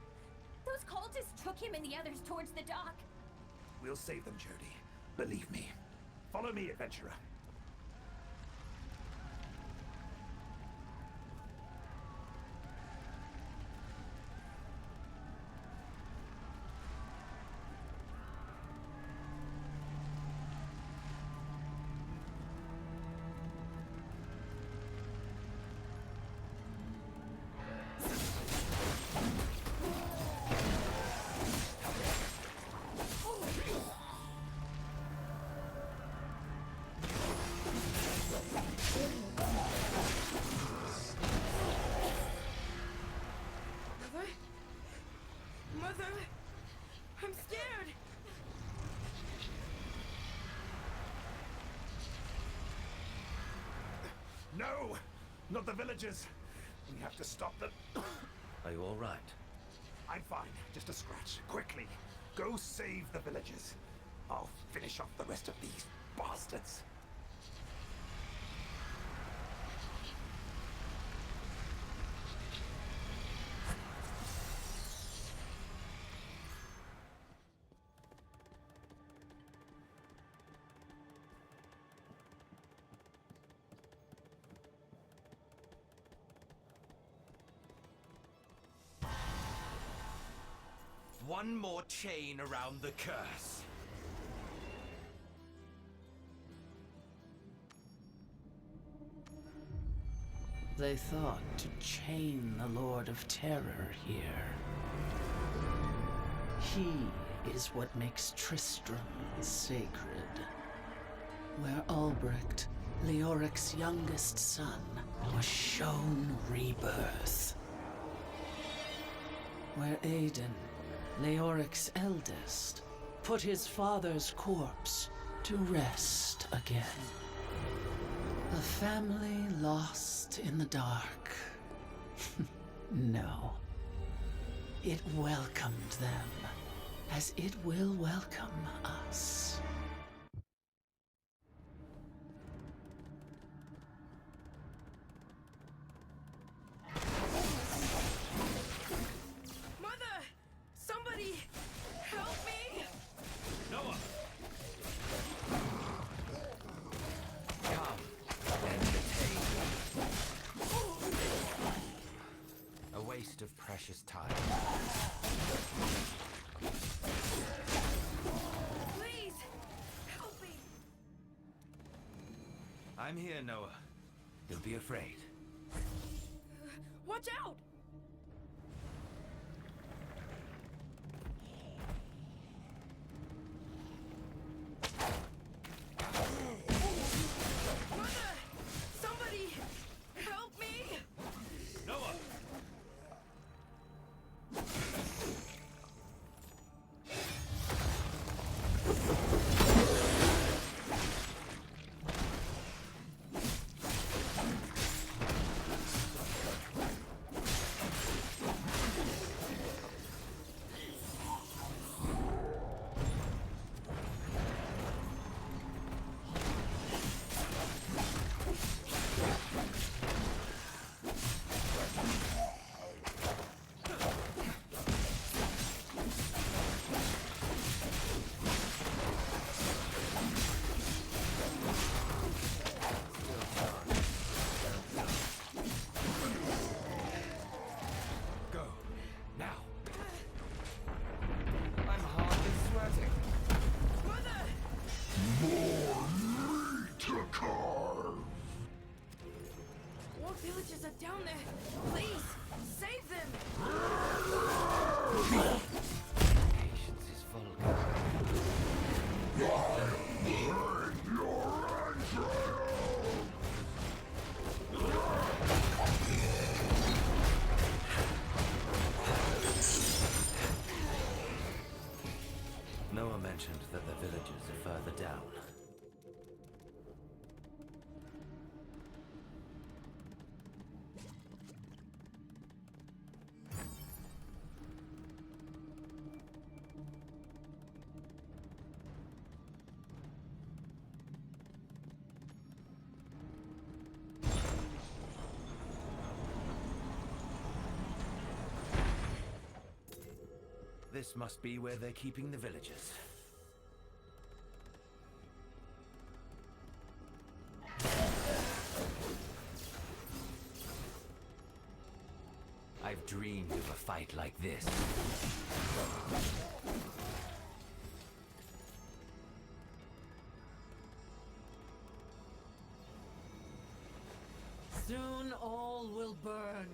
Those cultists took him and the others towards the dock. We'll save them, Jody. Believe me. Follow me, adventurer. Mother! I'm scared! No! Not the villagers! We have to stop them. Are you all right? I'm fine. Just a scratch. Quickly, go save the villagers. I'll finish off the rest of these bastards. One more chain around the curse. They thought to chain the Lord of Terror here. He is what makes Tristram sacred. Where Albrecht, Leoric's youngest son, was shown rebirth. Where Aiden, Leoric's eldest, put his father's corpse to rest again. A family lost in the dark. No. It welcomed them, as it will welcome us. Mother! Somebody! Help me! Noah! A waste of precious time. Please! Help me! I'm here, Noah. Don't be afraid. Watch out! Mother! Somebody! Help me! Noah! Go. Now. I'm hardly sweating. Mother! More meat to carve! What villages are down there? Please, save them! Patience is vulgar. I'll break your entrails! Noah mentioned that the villagers are further down. This must be where they're keeping the villagers. I've dreamed of a fight like this. Soon all will burn,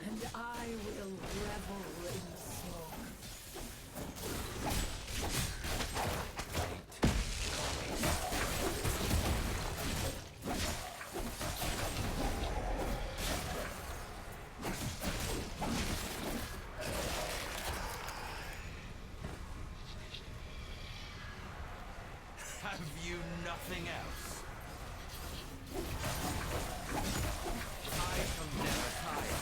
and I will revel in smoke. Have you nothing else? I shall never tire.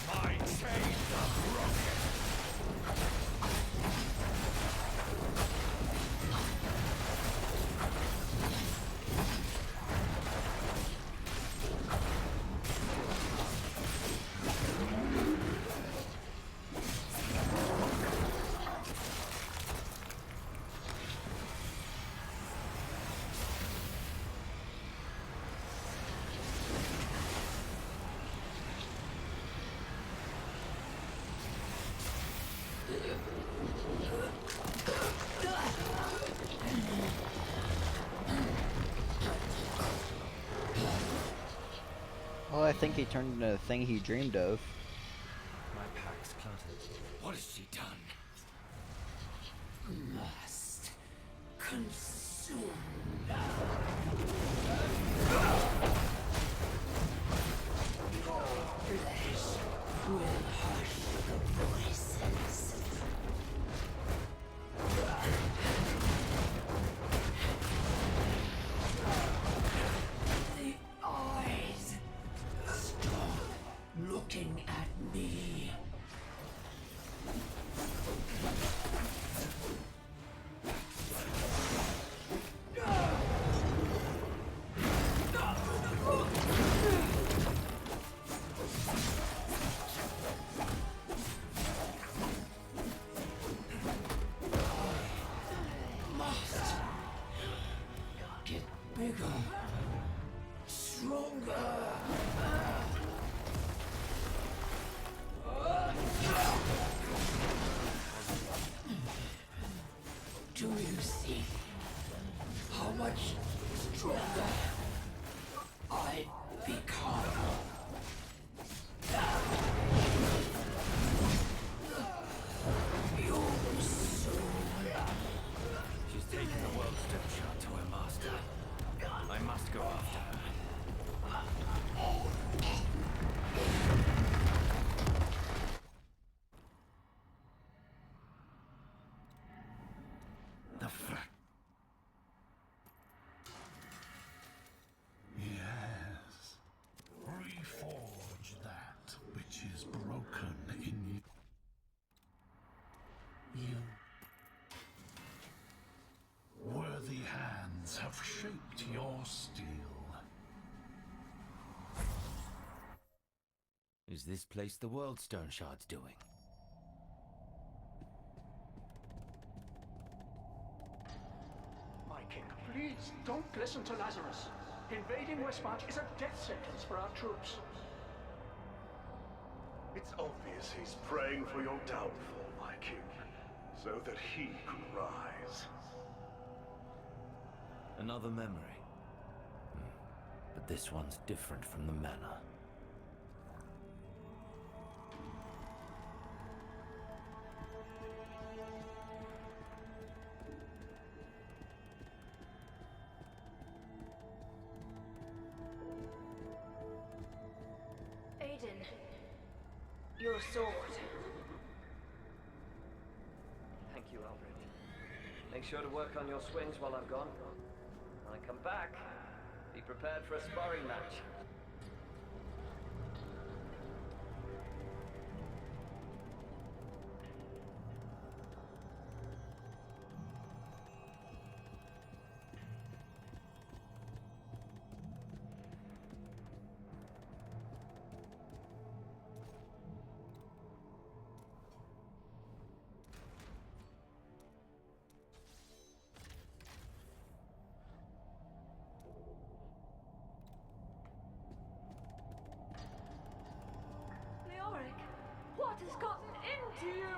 My chains are broken. Well, I think he turned into the thing he dreamed of. My pack's cluttered. What has she done? Must consume. Your flesh will hush the voices. The eyes. Stop looking at me. Must get bigger, stronger. Do you see how much stronger I become? Your soul. She's taken the world stone shard to her master. I must go after her. The fact. Yes. Reforge that which is broken in you. Worthy hands have shaped your steel. Is this place the world stone shard's doing? My king, please don't listen to Lazarus. Invading Westmarch is a death sentence for our troops. It's obvious he's praying for your downfall, my king, so that he could rise. Another memory. But this one's different from the manor. Aiden, your sword. Thank you, Alfred. Make sure to work on your swings while I'm gone. When I come back, be prepared for a sparring match. What has gotten into you?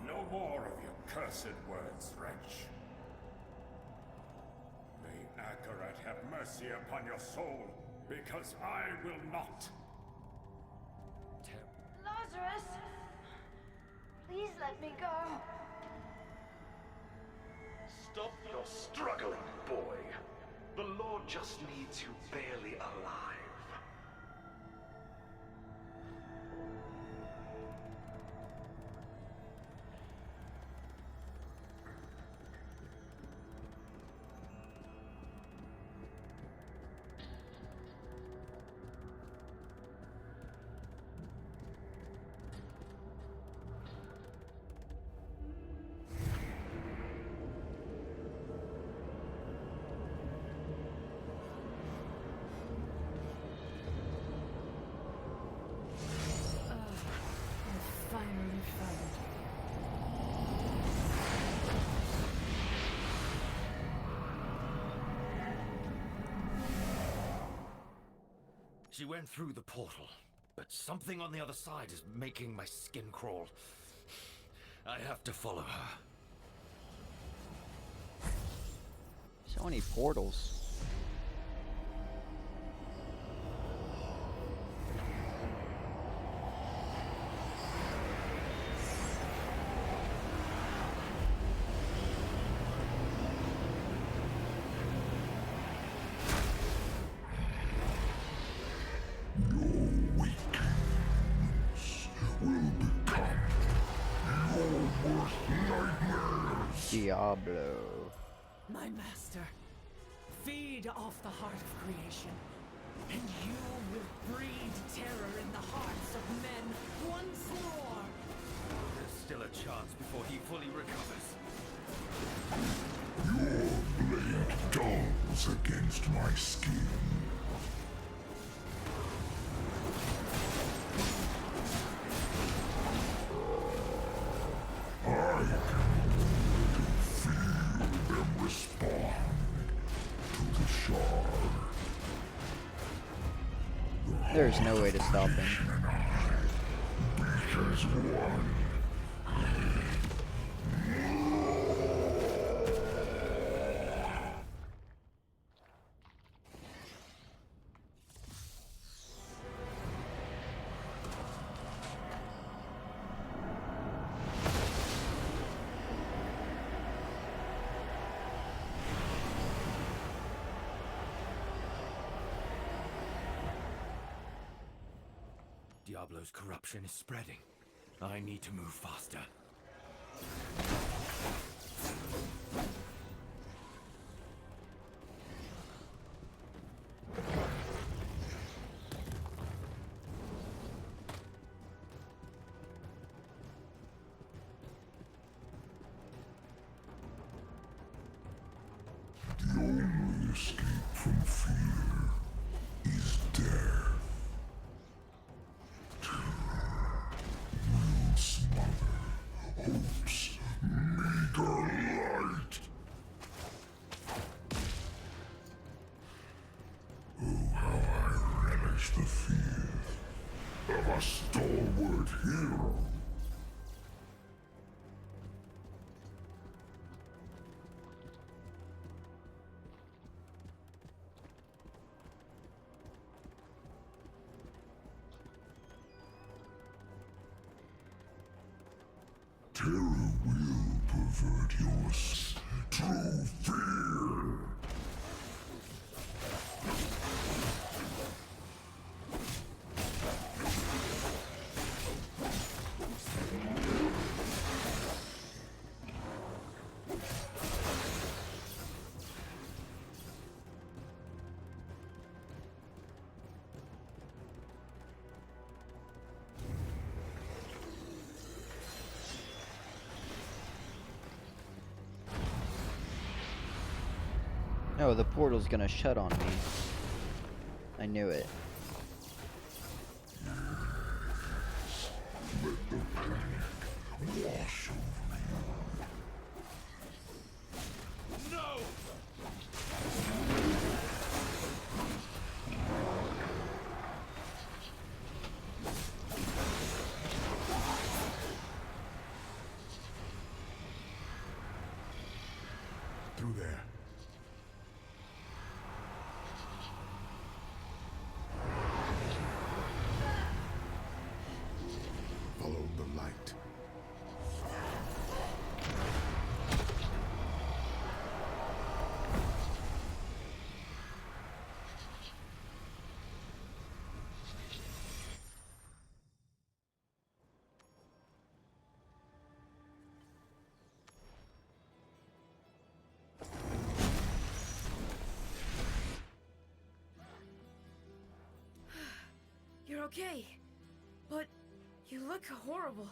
No more of your cursed words, wretch. May Akarat have mercy upon your soul, because I will not. Lazarus! Please let me go. Stop your struggling, boy. The Lord just needs you barely alive. She went through the portal, but something on the other side is making my skin crawl. I have to follow her. So many portals. DiABLO. My master, feed off the heart of creation, and you will breed terror in the hearts of men once more. There's still a chance before he fully recovers. Your blade dulls against my skin. There's no way to stop him. Because one. DiABLO's corruption is spreading. I need to move faster. The only escape from fear is death. Will smother hope's meager light. Oh, how I relish the fear of a stalwart hero. Terror will pervert your true fear. No, the portal's gonna shut on me. I knew it. Let the panic wash over you. No! Through there. Follow the light. You're okay. But you look horrible.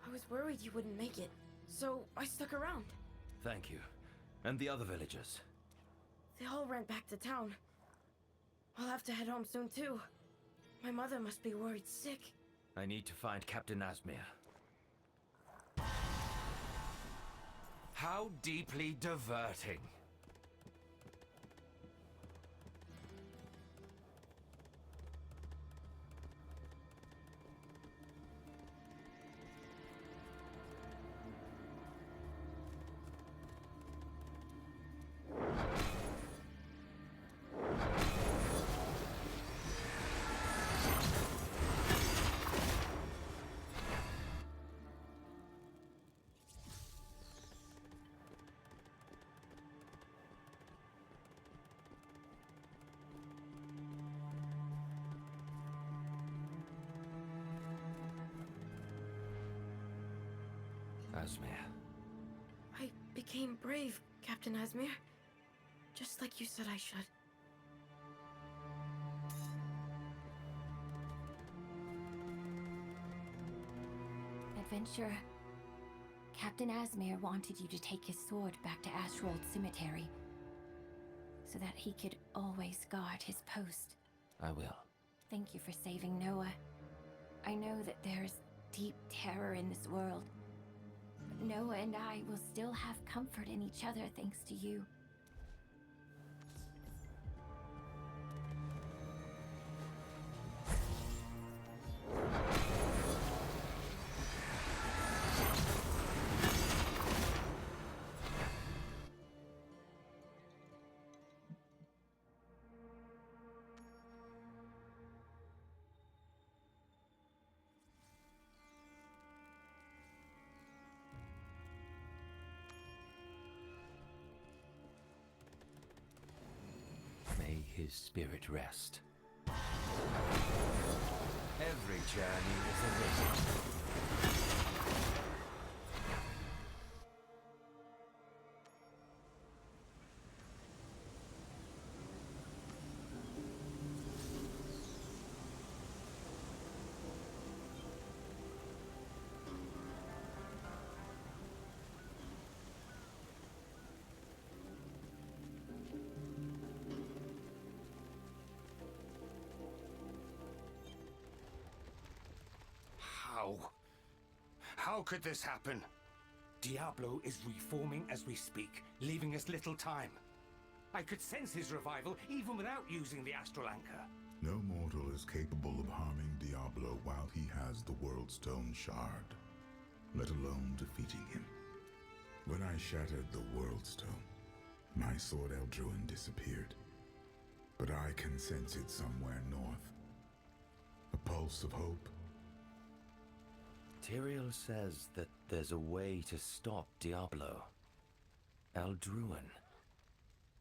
I was worried you wouldn't make it, so I stuck around. Thank you. And the other villagers? They all ran back to town. I'll have to head home soon too. My mother must be worried sick. I need to find Captain Asmir. How deeply diverting. Asmir. I became brave, Captain Asmir. Just like you said I should. Adventurer, Captain Asmir wanted you to take his sword back to Ashrold Cemetery so that he could always guard his post. I will. Thank you for saving Noah. I know that there's deep terror in this world, but Noah and I will still have comfort in each other thanks to you. May his spirit rest. Every journey is a risk. How could this happen? Diablo is reforming as we speak, leaving us little time. I could sense his revival even without using the astral anchor. No mortal is capable of harming Diablo while he has the World Stone Shard, let alone defeating him. When I shattered the World Stone, my sword Eldruin disappeared. But I can sense it somewhere north. A pulse of hope. Tyrael says that there's a way to stop Diablo. Eldruin.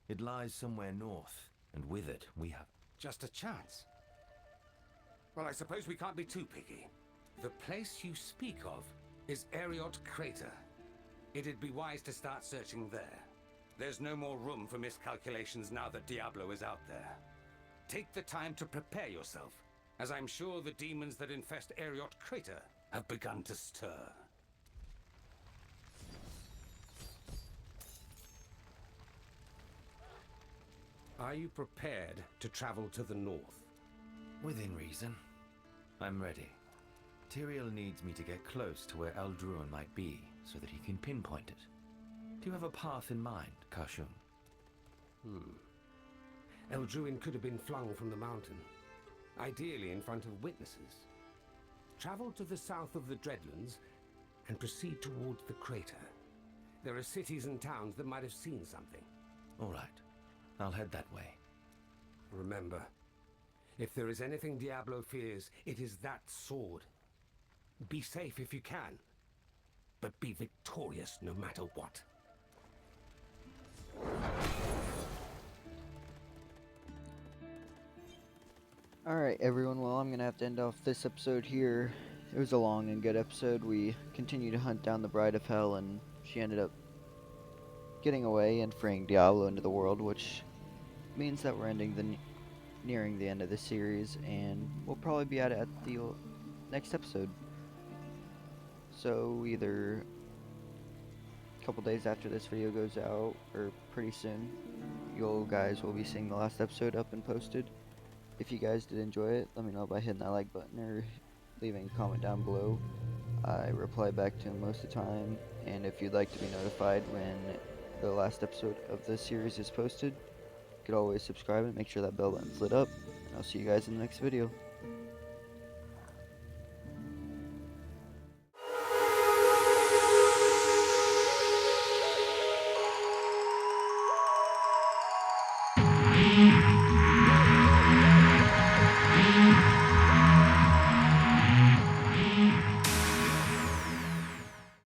It lies somewhere north, and with it, we have... Just a chance. Well, I suppose we can't be too picky. The place you speak of is Eriot Crater. It'd be wise to start searching there. There's no more room for miscalculations now that Diablo is out there. Take the time to prepare yourself, as I'm sure the demons that infest Eriot Crater have begun to stir. Are you prepared to travel to the north? Within reason. I'm ready. Tyrael needs me to get close to where Eldruin might be, so that he can pinpoint it. Do you have a path in mind, Kashun? Eldruin could have been flung from the mountain, ideally in front of witnesses. Travel to the south of the Dreadlands and proceed towards the crater. There are cities and towns that might have seen something. All right. I'll head that way. Remember, if there is anything Diablo fears, it is that sword. Be safe if you can, but be victorious no matter what. Alright everyone, well I'm gonna have to end off this episode here. It was a long and good episode. We continued to hunt down the Bride of Hell, and she ended up getting away and freeing Diablo into the world, which means that we're nearing the end of the series, and we'll probably be at the next episode. So either a couple days after this video goes out, or pretty soon, you guys will be seeing the last episode up and posted. If you guys did enjoy it, let me know by hitting that like button or leaving a comment down below. I reply back to them most of the time, and if you'd like to be notified when the last episode of the series is posted, you could always subscribe and make sure that bell button's lit up. And I'll see you guys in the next video.